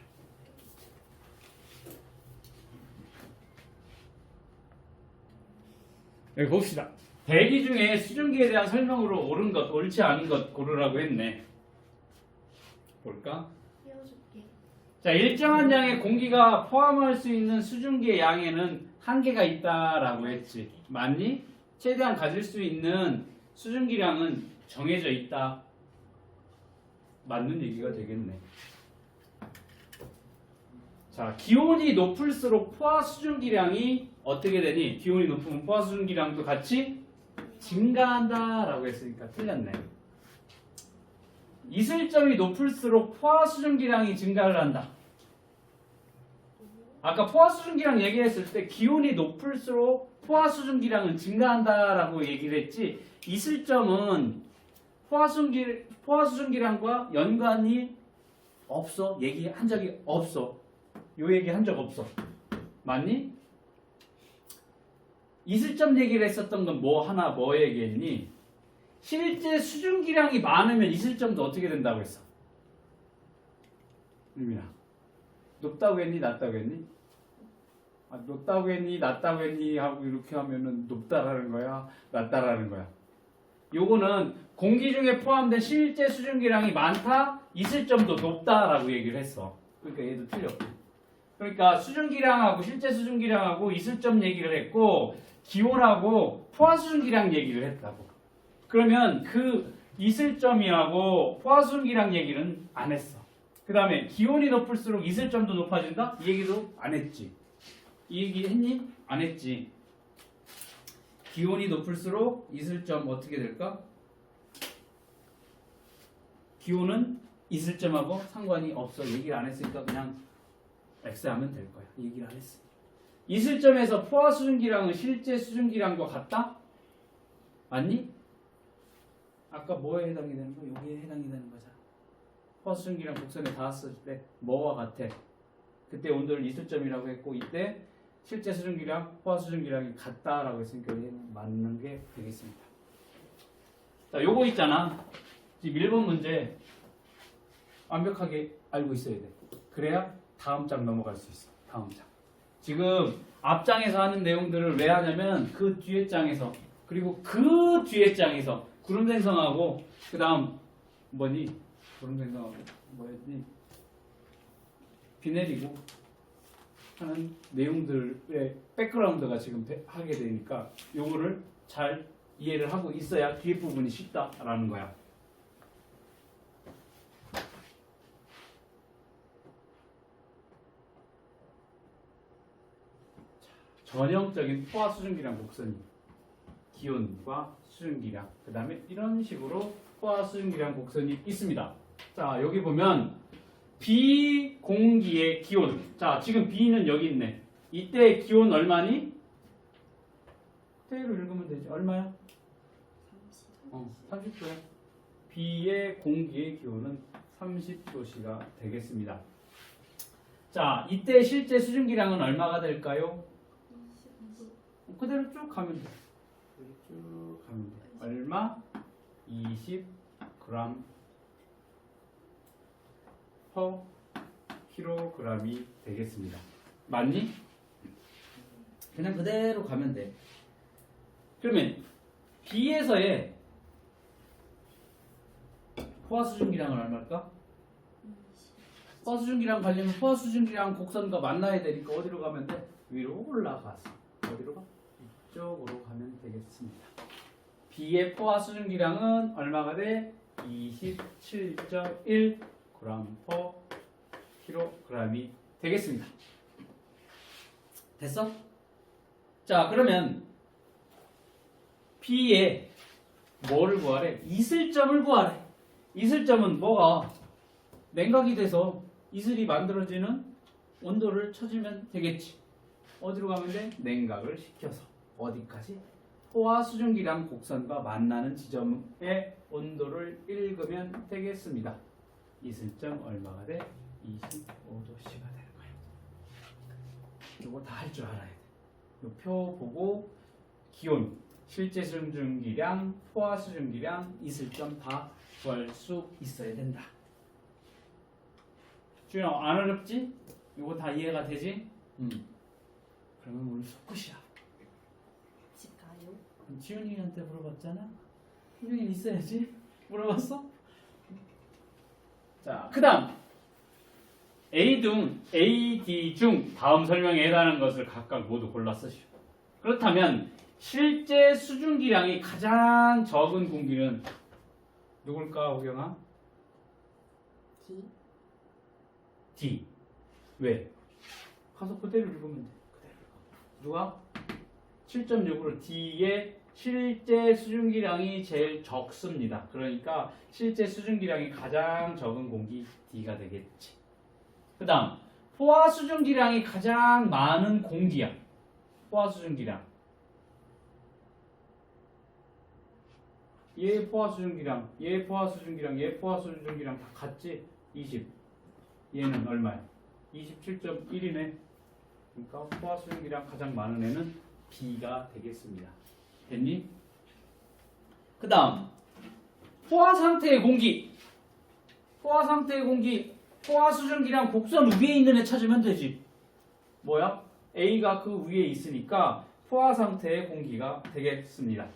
여기 봅시다. 대기 중에 수증기에 대한 설명으로 옳은 것, 옳지 않은 것 고르라고 했네. 볼까? 자, 일정한 양의 공기가 포함할 수 있는 수증기의 양에는 한계가 있다라고 했지. 맞니? 최대한 가질 수 있는 수증기량은 정해져 있다. 맞는 얘기가 되겠네. 자, 기온이 높을수록 포화 수증기량이 어떻게 되니? 기온이 높으면 포화 수증기량도 같이 증가한다라고 했으니까 틀렸네. 이슬점이 높을수록 포화 수증기량이 증가를 한다. 아까 포화 수증기량 얘기했을 때 기온이 높을수록 포화 수증기량은 증가한다라고 얘기를 했지. 이슬점은 포화 수증기량과 연관이 없어. 얘기한 적이 없어. 요 얘기 한 적 없어. 맞니? 이슬점 얘기를 했었던 건 뭐 얘기했니? 실제 수증기량이 많으면 이슬점도 어떻게 된다고 했어? 유민아, 높다고 했니? 낮다고 했니? 아, 높다고 했니? 낮다고 했니? 하고 이렇게 하면은 높다라는 거야? 낮다라는 거야? 요거는 공기 중에 포함된 실제 수증기량이 많다? 이슬점도 높다라고 얘기를 했어. 그러니까 얘도 틀렸고. 그러니까 수증기량하고 실제 수증기량하고 이슬점 얘기를 했고, 기온하고 포화 수증기량 얘기를 했다고. 그러면 그 이슬점이하고 포화 수증기량 얘기는 안 했어. 그 다음에 기온이 높을수록 이슬점도 높아진다? 이 얘기도 안 했지. 이 얘기 했니? 안 했지. 기온이 높을수록 이슬점 어떻게 될까? 기온은 이슬점하고 상관이 없어. 얘기를 안 했으니까 그냥 X 하면 될 거야. 얘기를 안 했어. 이슬점에서 포화 수증기량은 실제 수증기량과 같다? 맞니? 아까 뭐에 해당이 되는 거? 여기에 해당이 되는 거잖아. 포화 수증기량 곡선에 닿았을 때 뭐와 같아? 그때 온도를 이슬점이라고 했고, 이때 실제 수증기량, 포화 수증기량이 같다라고 했으니까 맞는 게 되겠습니다. 자, 요거 있잖아. 지금 1번 문제 완벽하게 알고 있어야 돼. 그래야 다음 장 넘어갈 수 있어. 다음 장. 지금 앞장에서 하는 내용들을 왜 하냐면 그 뒤에 장에서, 그리고 그 뒤에 장에서 구름 생성하고, 그 다음 뭐니? 구름 생성하고 뭐였니? 비 내리고 하는 내용들의 백그라운드가 지금 하게 되니까 요거를 잘 이해를 하고 있어야 뒤에 부분이 쉽다라는 거야. 전형적인 포화 수증기량 곡선이 기온과 수증기량, 그 다음에 이런 식으로 포화 수증기량 곡선이 있습니다. 자, 여기 보면 B 공기의 기온. 자, 지금 B는 여기 있네. 이때 기온 얼마니? 그대로 읽으면 되지. 얼마야? 30도야. B의 공기의 기온은 30도씨가 되겠습니다. 자, 이때 실제 수증기량은 얼마가 될까요? 그대로 쭉 가면 돼. 쭉 가면 돼. 얼마? 20g per kg이 되겠습니다. 맞니? 그냥 그대로 가면 돼. 그러면 B에서의 포화 수증기량은 얼마일까? 포화 수증기량 가려면 포화 수증기량 곡선과 만나야 되니까 어디로 가면 돼? 위로 올라가서 어디로 가? 이쪽으로 가면 되겠습니다. B의 포화 수증기량은 얼마가 돼? 27.1g per kg이 되겠습니다. 됐어? 자, 그러면 B의 뭐를 구하래? 이슬점을 구하래. 이슬점은 뭐가? 냉각이 돼서 이슬이 만들어지는 온도를 쳐주면 되겠지. 어디로 가면 돼? 냉각을 시켜서 어디까지? 포화 수증기량 곡선과 만나는 지점의 온도를 읽으면 되겠습니다. 이슬점 얼마가 돼? 25도씨가 되는 거예요. 이거 다 할 줄 알아야 돼. 이 표 보고 기온, 실제 수증기량, 포화 수증기량, 이슬점 다 구할 수 있어야 된다. 주연아, 안 어렵지? 이거 다 이해가 되지? 그러면 오늘 수끝이야. 집 가요? 지훈이한테 물어봤잖아? 분명히 있어야지. 물어봤어? 자, 그 다음 A 등 A, D 중 다음 설명에 해당하는 것을 각각 모두 골라 쓰시오. 그렇다면 실제 수증기량이 가장 적은 공기는 누굴까, 호경아? D. D. 왜? 가서 그대로 읽으면 돼. 그대로 읽어. 누가? 7.6으로 D의 실제 수증기량이 제일 적습니다. 그러니까 실제 수증기량이 가장 적은 공기 D가 되겠지. 그 다음 포화 수증기량이 가장 많은 공기야. 포화 수증기량. 얘 포화 수증기량, 얘 포화 수증기량, 얘 포화 수증기량 다 같지? 20. 얘는 얼마야? 27.1이네. 그러니까 포화 수증기량 가장 많은 애는 B가 되겠습니다. 됐니? 그 다음 포화 상태의 공기. 포화 상태의 공기, 포화 수증기량 곡선 위에 있는 애 찾으면 되지. 뭐야? A가 그 위에 있으니까 포화 상태의 공기가 되겠습니다.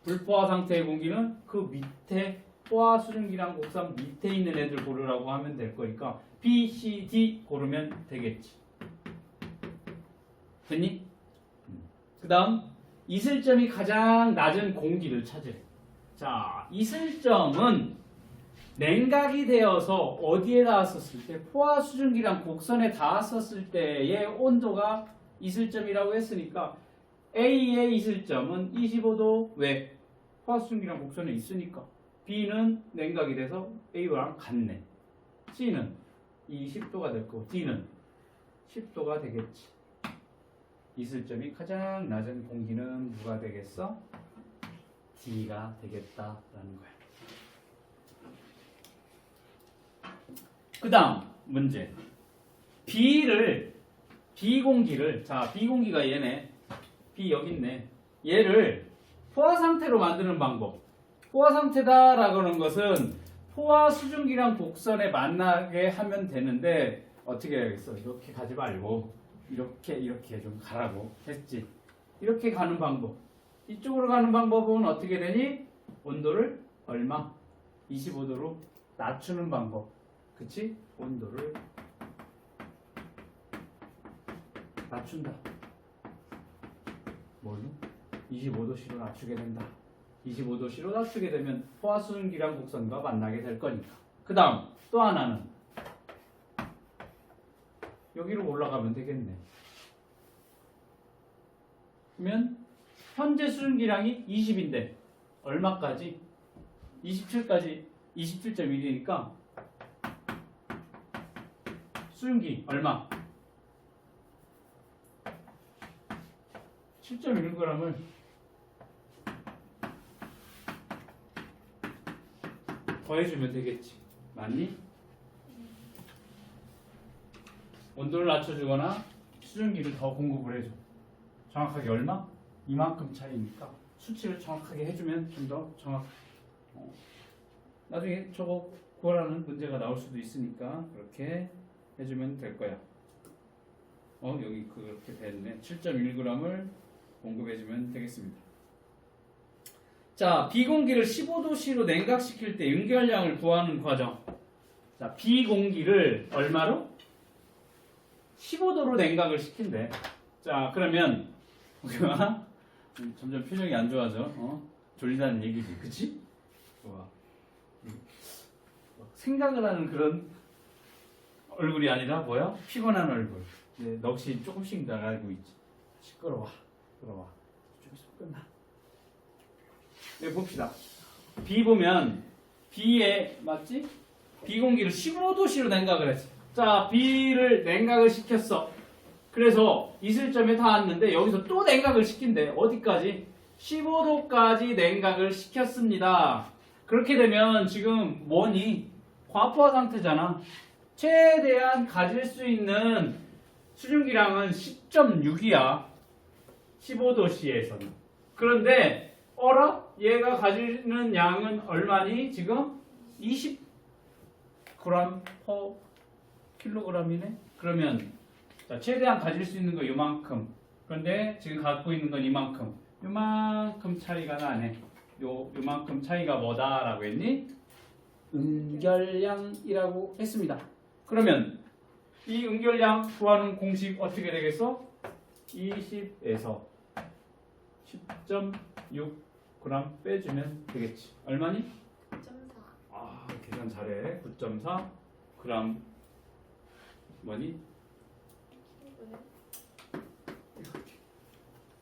불포화 상태의 공기는 그 밑에 포화 수증기량 곡선 밑에 있는 애들 고르라고 하면 될 거니까 B, C, D 고르면 되겠지. 됐니? 그 다음 이슬점이 가장 낮은 공기를 찾으래. 자, 이슬점은 냉각이 되어서 어디에 닿았었을 때? 포화 수증기량 곡선에 닿았었을 때의 온도가 이슬점이라고 했으니까 A의 이슬점은 25도. 왜? 포화 수증기량 곡선에 있으니까. B는 냉각이 돼서 A랑 같네. C는 20도가 될 거고 D는 10도가 되겠지. 이슬점이 가장 낮은 공기는 누가 되겠어? D가 되겠다라는 거야. 그 다음 문제. B 공기를, 자, B 공기가 얘네. B 여기 있네. 얘를 포화 상태로 만드는 방법. 포화 상태다라고 하는 것은 포화 수증기량 곡선에 만나게 하면 되는데 어떻게 해야겠어? 이렇게 가지 말고 이렇게 좀 가라고 했지. 이렇게 가는 방법. 이쪽으로 가는 방법은 어떻게 되니? 온도를 얼마? 25도로 낮추는 방법. 그치? 온도를 낮춘다. 뭘로? 25도씨로 낮추게 된다. 25도씨로 낮추게 되면 포화 수증기랑 곡선과 만나게 될 거니까. 그 다음 또 하나는 여기로 올라가면 되겠네. 그러면 현재 수증기량이 20인데 얼마까지? 27까지 27.1이니까 수증기 얼마? 7.1g을 더해주면 되겠지. 맞니? 온도를 낮춰주거나 수증기를 더 공급을 해줘. 정확하게 얼마? 이만큼 차이니까 수치를 정확하게 해주면 좀 더 정확. 나중에 저거 구하라는 문제가 나올 수도 있으니까 그렇게 해주면 될 거야. 여기 그렇게 됐네. 7.1g을 공급해주면 되겠습니다. 자, 비공기를 15도씨로 냉각시킬 때 응결량을 구하는 과정. 자, 비공기를 얼마로? 15도로 냉각을 시킨대. 자, 그러면 우리가 점점 표정이 안 좋아져. 졸리다는 얘기지, 그치? 좋아. 생각을 하는 그런 얼굴이 아니라 뭐야? 피곤한 얼굴. 이제 넋이 조금씩 나가고 있지. 시끄러워. 좀 있으면 끝나. 네, 봅시다. B 보면 B에 맞지? 비공기를 15도씨로 냉각을 했어. 자, B를 냉각을 시켰어. 그래서 이슬점에 닿았는데 여기서 또 냉각을 시킨대. 어디까지? 15도까지 냉각을 시켰습니다. 그렇게 되면 지금 뭐니? 과포화 상태잖아. 최대한 가질 수 있는 수증기량은 10.6이야. 15도씨에서는. 그런데 어라? 얘가 가지는 양은 얼마니? 지금 20g per kg이네. 그러면 자, 최대한 가질 수 있는 거 요만큼. 그런데 지금 갖고 있는 건 이만큼. 요만큼 차이가 나네. 요만큼 차이가 뭐다라고 했니? 응결량이라고 했습니다. 그러면 이 응결량 구하는 공식 어떻게 되겠어? 20에서 10.6g 빼주면 되겠지. 얼마니? 9.4. 계산 잘해. 9.4g 뭐니?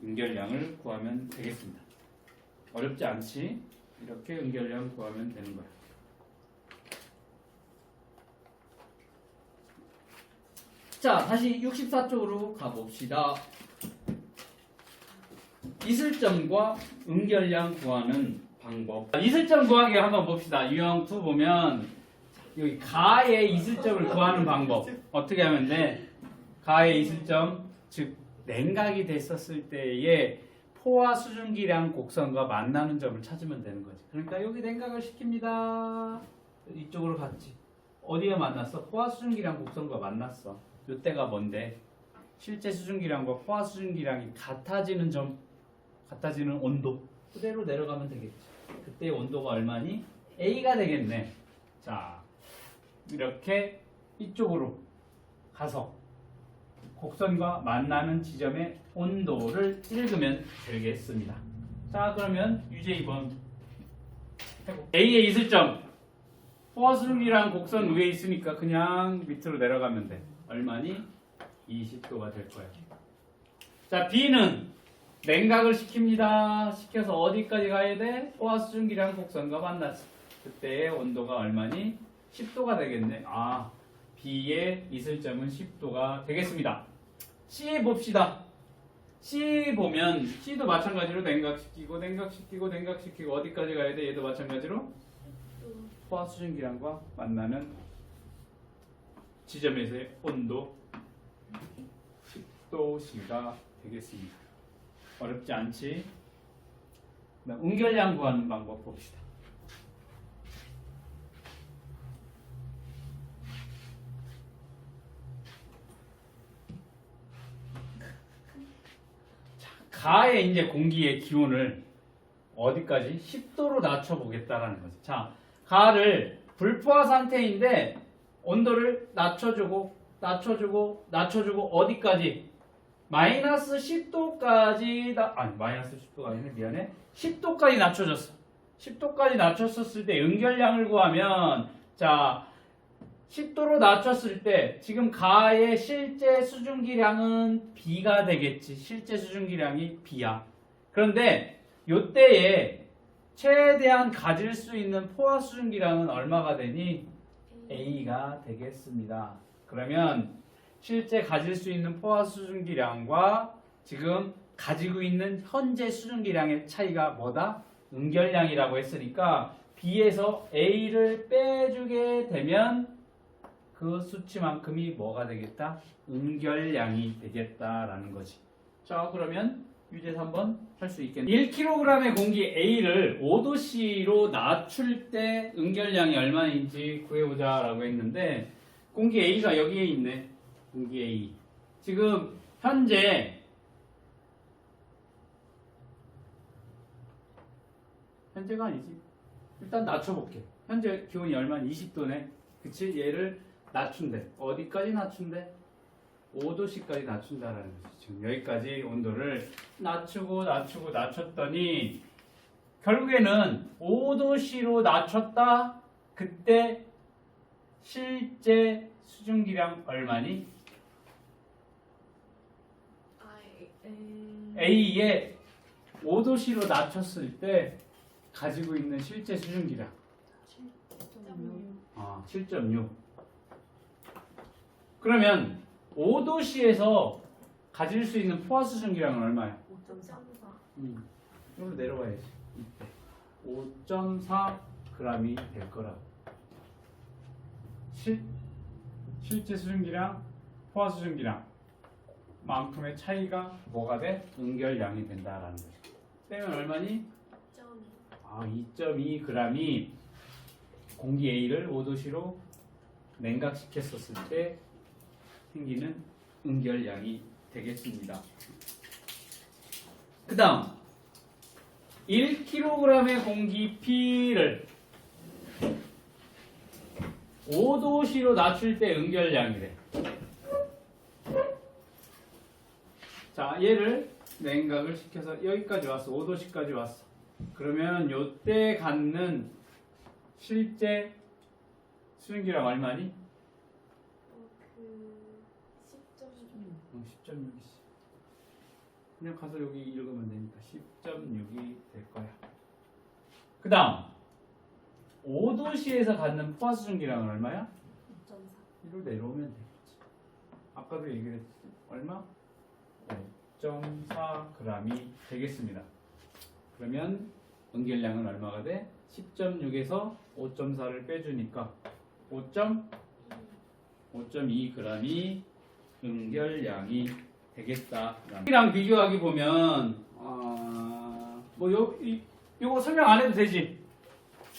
응결량을 구하면 되겠습니다. 어렵지 않지? 이렇게 응결량 구하면 되는 거야. 자, 다시 64쪽으로 가봅시다. 이슬점과 응결량 구하는 방법. 이슬점 구하기 한번 봅시다. 유형 2 보면 여기 가의 이슬점을 구하는 방법. 어떻게 하면 돼? 가의 이슬점, 즉 냉각이 됐었을 때의 포화 수증기량 곡선과 만나는 점을 찾으면 되는 거지. 그러니까 여기 냉각을 시킵니다. 이쪽으로 갔지. 어디에 만났어? 포화 수증기량 곡선과 만났어. 이때가 뭔데? 실제 수증기량과 포화 수증기량이 같아지는 점, 같아지는 온도. 그대로 내려가면 되겠지. 그때의 온도가 얼마니? A가 되겠네. 자, 이렇게 이쪽으로 가서 곡선과 만나는 지점의 온도를 읽으면 되겠습니다. 자, 그러면 유제 2번 A의 이슬점 포화 수증기랑 곡선 위에 있으니까 그냥 밑으로 내려가면 돼. 얼마니? 20도가 될 거야. 자, B는 냉각을 시킵니다. 시켜서 어디까지 가야 돼? 포화 수증기랑 곡선과 만났어. 그때의 온도가 얼마니? 10도가 되겠네. B의 이슬점은 10도가 되겠습니다. C 봅시다. C 보면 C도 마찬가지로 냉각시키고 어디까지 가야 돼? 얘도 마찬가지로 포화 수증기량과 만나는 지점에서의 온도 10도씨가 되겠습니다. 어렵지 않지? 응결량 구하는 방법 봅시다. 가에 이제 공기의 기온을 어디까지? 10도로 낮춰보겠다라는 거지. 자, 가를 불포화 상태인데 온도를 낮춰주고 어디까지? 마이너스 10도까지 아니 마이너스 10도가 아니네 미안해 10도까지 낮춰졌어 10도까지 낮췄었을 때 응결량을 구하면 자 10도로 낮췄을 때 지금 가의 실제 수증기량은 B가 되겠지 실제 수증기량이 B야 그런데 요때에 최대한 가질 수 있는 포화 수증기량은 얼마가 되니? A가 되겠습니다. 그러면 실제 가질 수 있는 포화 수증기량과 지금 가지고 있는 현재 수증기량의 차이가 뭐다? 응결량이라고 했으니까 B에서 A를 빼주게 되면 그 수치만큼이 뭐가 되겠다? 응결량이 되겠다라는 거지. 자, 그러면 유제에서 한번 할 수 있겠네. 1kg의 공기 A를 5도씨로 낮출 때 응결량이 얼마인지 구해보자라고 했는데 공기 A가 여기에 있네. 공기 A. 지금 현재가 아니지. 일단 낮춰볼게. 현재 기온이 얼마니? 20도네. 그치? 얘를 낮춘대. 어디까지 낮춘대? 5도씨까지 낮춘다라는 거지. 지금 여기까지 온도를 낮췄더니 결국에는 5도씨로 낮췄다. 그때 실제 수증기량 얼마니? A에 5도씨로 낮췄을 때 가지고 있는 실제 수증기량 7.6. 그러면 5도씨에서 가질 수 있는 포화 수증기량은 얼마야? 5.4. 이걸로 내려와야지. 5.4g이 될 거라고. 실제 수증기량, 포화 수증기량 만큼의 차이가 뭐가 돼? 응결량이 된다라는 거지. 빼면 얼마니? 2.2g이 공기 A를 5도씨로 냉각시켰었을 때 생기는 응결량이 되겠습니다. 그 다음 1kg의 공기 P를 5도씨로 낮출 때 응결량이래. 자, 얘를 냉각을 시켜서 여기까지 왔어. 5도씨까지 왔어. 그러면 요때 갖는 실제 수증기량 얼마니? 10.6이지. 그냥 가서 여기 읽으면 되니까 10.6이 될 거야. 그 다음 5도씨에서 갖는 포화 수증기량은 얼마야? 5.4. 이로 내려오면 되겠지. 아까도 얘기를 했지. 얼마? 5.4g이 되겠습니다. 그러면 응결량은 얼마가 돼? 10.6에서 5.4를 빼주니까 5.2g이 응결량이 되겠다. 이랑 비교하기 보면 요거 설명 안 해도 되지?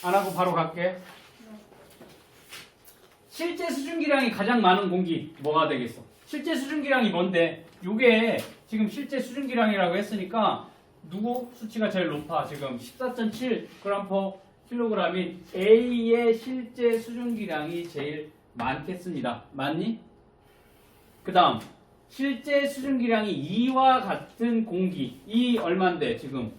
안 하고 바로 갈게. 실제 수증기량이 가장 많은 공기 뭐가 되겠어? 실제 수증기량이 뭔데? 요게 지금 실제 수증기량이라고 했으니까 누구 수치가 제일 높아? 지금 14.7g/kg인 A의 실제 수증기량이 제일 많겠습니다. 맞니? 그 다음 실제 수증기량이 2와 같은 공기 이 얼만데 지금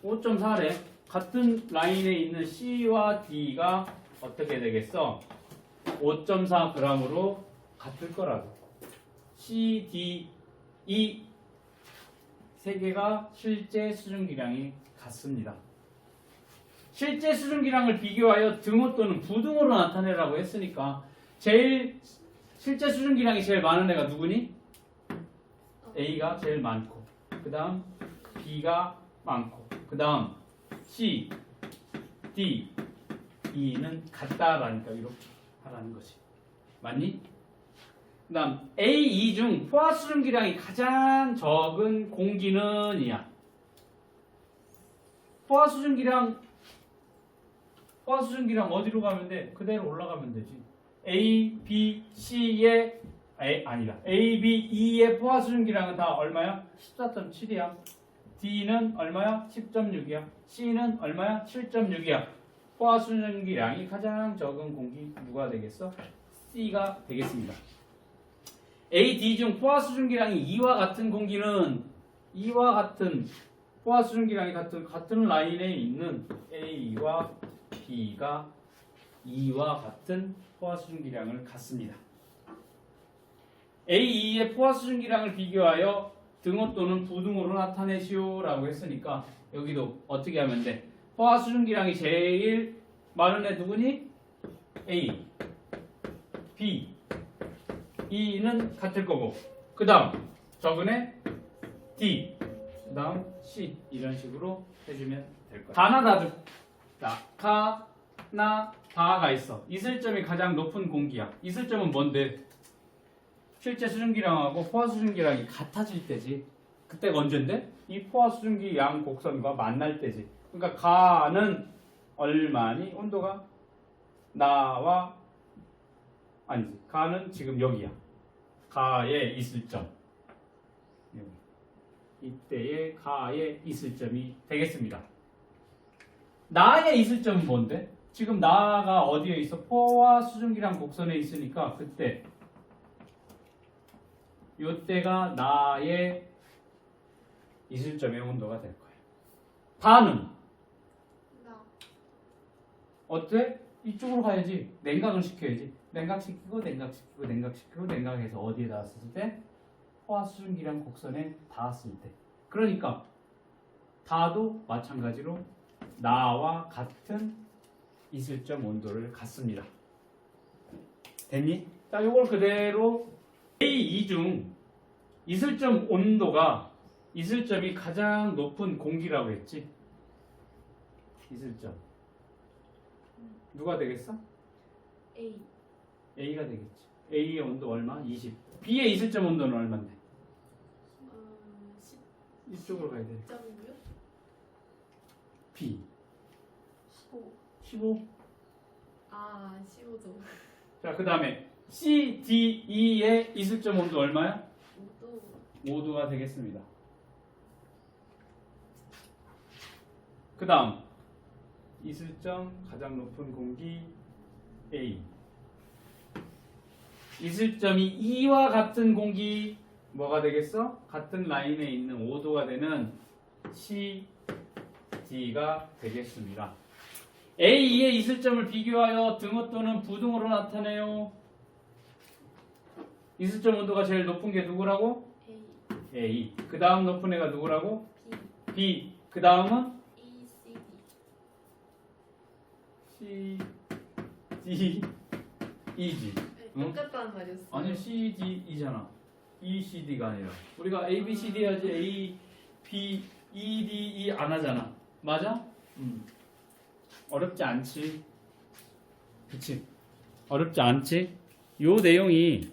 5.4래. 같은 라인에 있는 C와 D가 어떻게 되겠어? 5.4g으로 같을 거라고. C, D, E 세 개가 실제 수증기량이 같습니다. 실제 수증기량을 비교하여 등호 또는 부등호로 나타내라고 했으니까 제일 실제 수증기량이 제일 많은 애가 누구니? A가 제일 많고 그 다음 B가 많고 그 다음 C, D, E는 같다라니까 이렇게 하라는 것이 맞니? 그 다음 A2 중 포화 수증기량이 가장 적은 공기는 이야. 포화 수증기량 어디로 가면 돼? 그대로 올라가면 되지. A, B, C의 A, B, E의 포화 수증기량은 다 얼마야? 14.7이야. D는 얼마야? 10.6이야. C는 얼마야? 7.6이야. 포화 수증기량이 가장 적은 공기 누가 되겠어? C가 되겠습니다. A, D 중 포화 수증기량이 2와 같은 공기는 2와 같은 포화 수증기량이 같은 라인에 있는 A와 B가 2와 같은 포화 수증기량을 갖습니다. A, 2의 포화 수증기량을 비교하여 등호 또는 부등호로 나타내시오라고 했으니까 여기도 어떻게 하면 돼? 포화 수증기량이 제일 많은 애 누구니? A, B, E는 같을 거고 그 다음 적은 애 D, 그 다음 C 이런 식으로 해주면 될 거야. 다나 다들 가, 나, 다가 있어. 이슬점이 가장 높은 공기야. 이슬점은 뭔데? 실제 수증기량하고 포화 수증기량이 같아질 때지. 그때가 언젠데? 이 포화 수증기 양 곡선과 만날 때지. 그러니까 가는 얼마니? 온도가 나와 아니지. 가는 지금 여기야. 가의 이슬점. 이때의 가의 이슬점이 되겠습니다. 나의 이슬점은 뭔데? 지금 나가 어디에 있어? 포화 수증기량 곡선에 있으니까 그때 요때가 나의 이슬점의 온도가 될 거예요. 다는 나. 어때? 이쪽으로 가야지. 냉각을 시켜야지. 냉각시키고 냉각시키고 냉각시키고 냉각해서 어디에 닿았을 때? 포화 수증기량 곡선에 닿았을 때. 그러니까 다도 마찬가지로 나와 같은 이슬점 온도를 갖습니다. 됐니? 자, 요걸 그대로 A2 중 이슬점 온도가 이슬점이 가장 높은 공기라고 했지. 이슬점 누가 되겠어? A. A가 되겠지. A의 온도 얼마? 20. B의 이슬점 온도는 얼마인데? 10. 이쪽으로 가야 돼. 10.6? B 15. 15. 아, 15도. 자, 그 다음에 C, D, E의 이슬점 온도 얼마야? 5도. 5도가 되겠습니다. 그 다음 이슬점 가장 높은 공기 A. 이슬점이 2와 같은 공기 뭐가 되겠어? 같은 라인에 있는 5도가 되는 C, D가 되겠습니다. A2의 이슬점을 비교하여 등호 또는 부등호로 나타내요. 이슬점 온도가 제일 높은 게 누구라고? A. A. 그 다음 높은 애가 누구라고? B. B. 그 다음은 E. C, C. D. D, E지. 응? 똑같다는 말이었어. 아니 C, D, E잖아. E, C, D가 아니라 우리가 A, B, C, D 하지 A, B, E, D, E 안 하잖아. 맞아? 어렵지 않지. 그치? 어렵지 않지? 요 내용이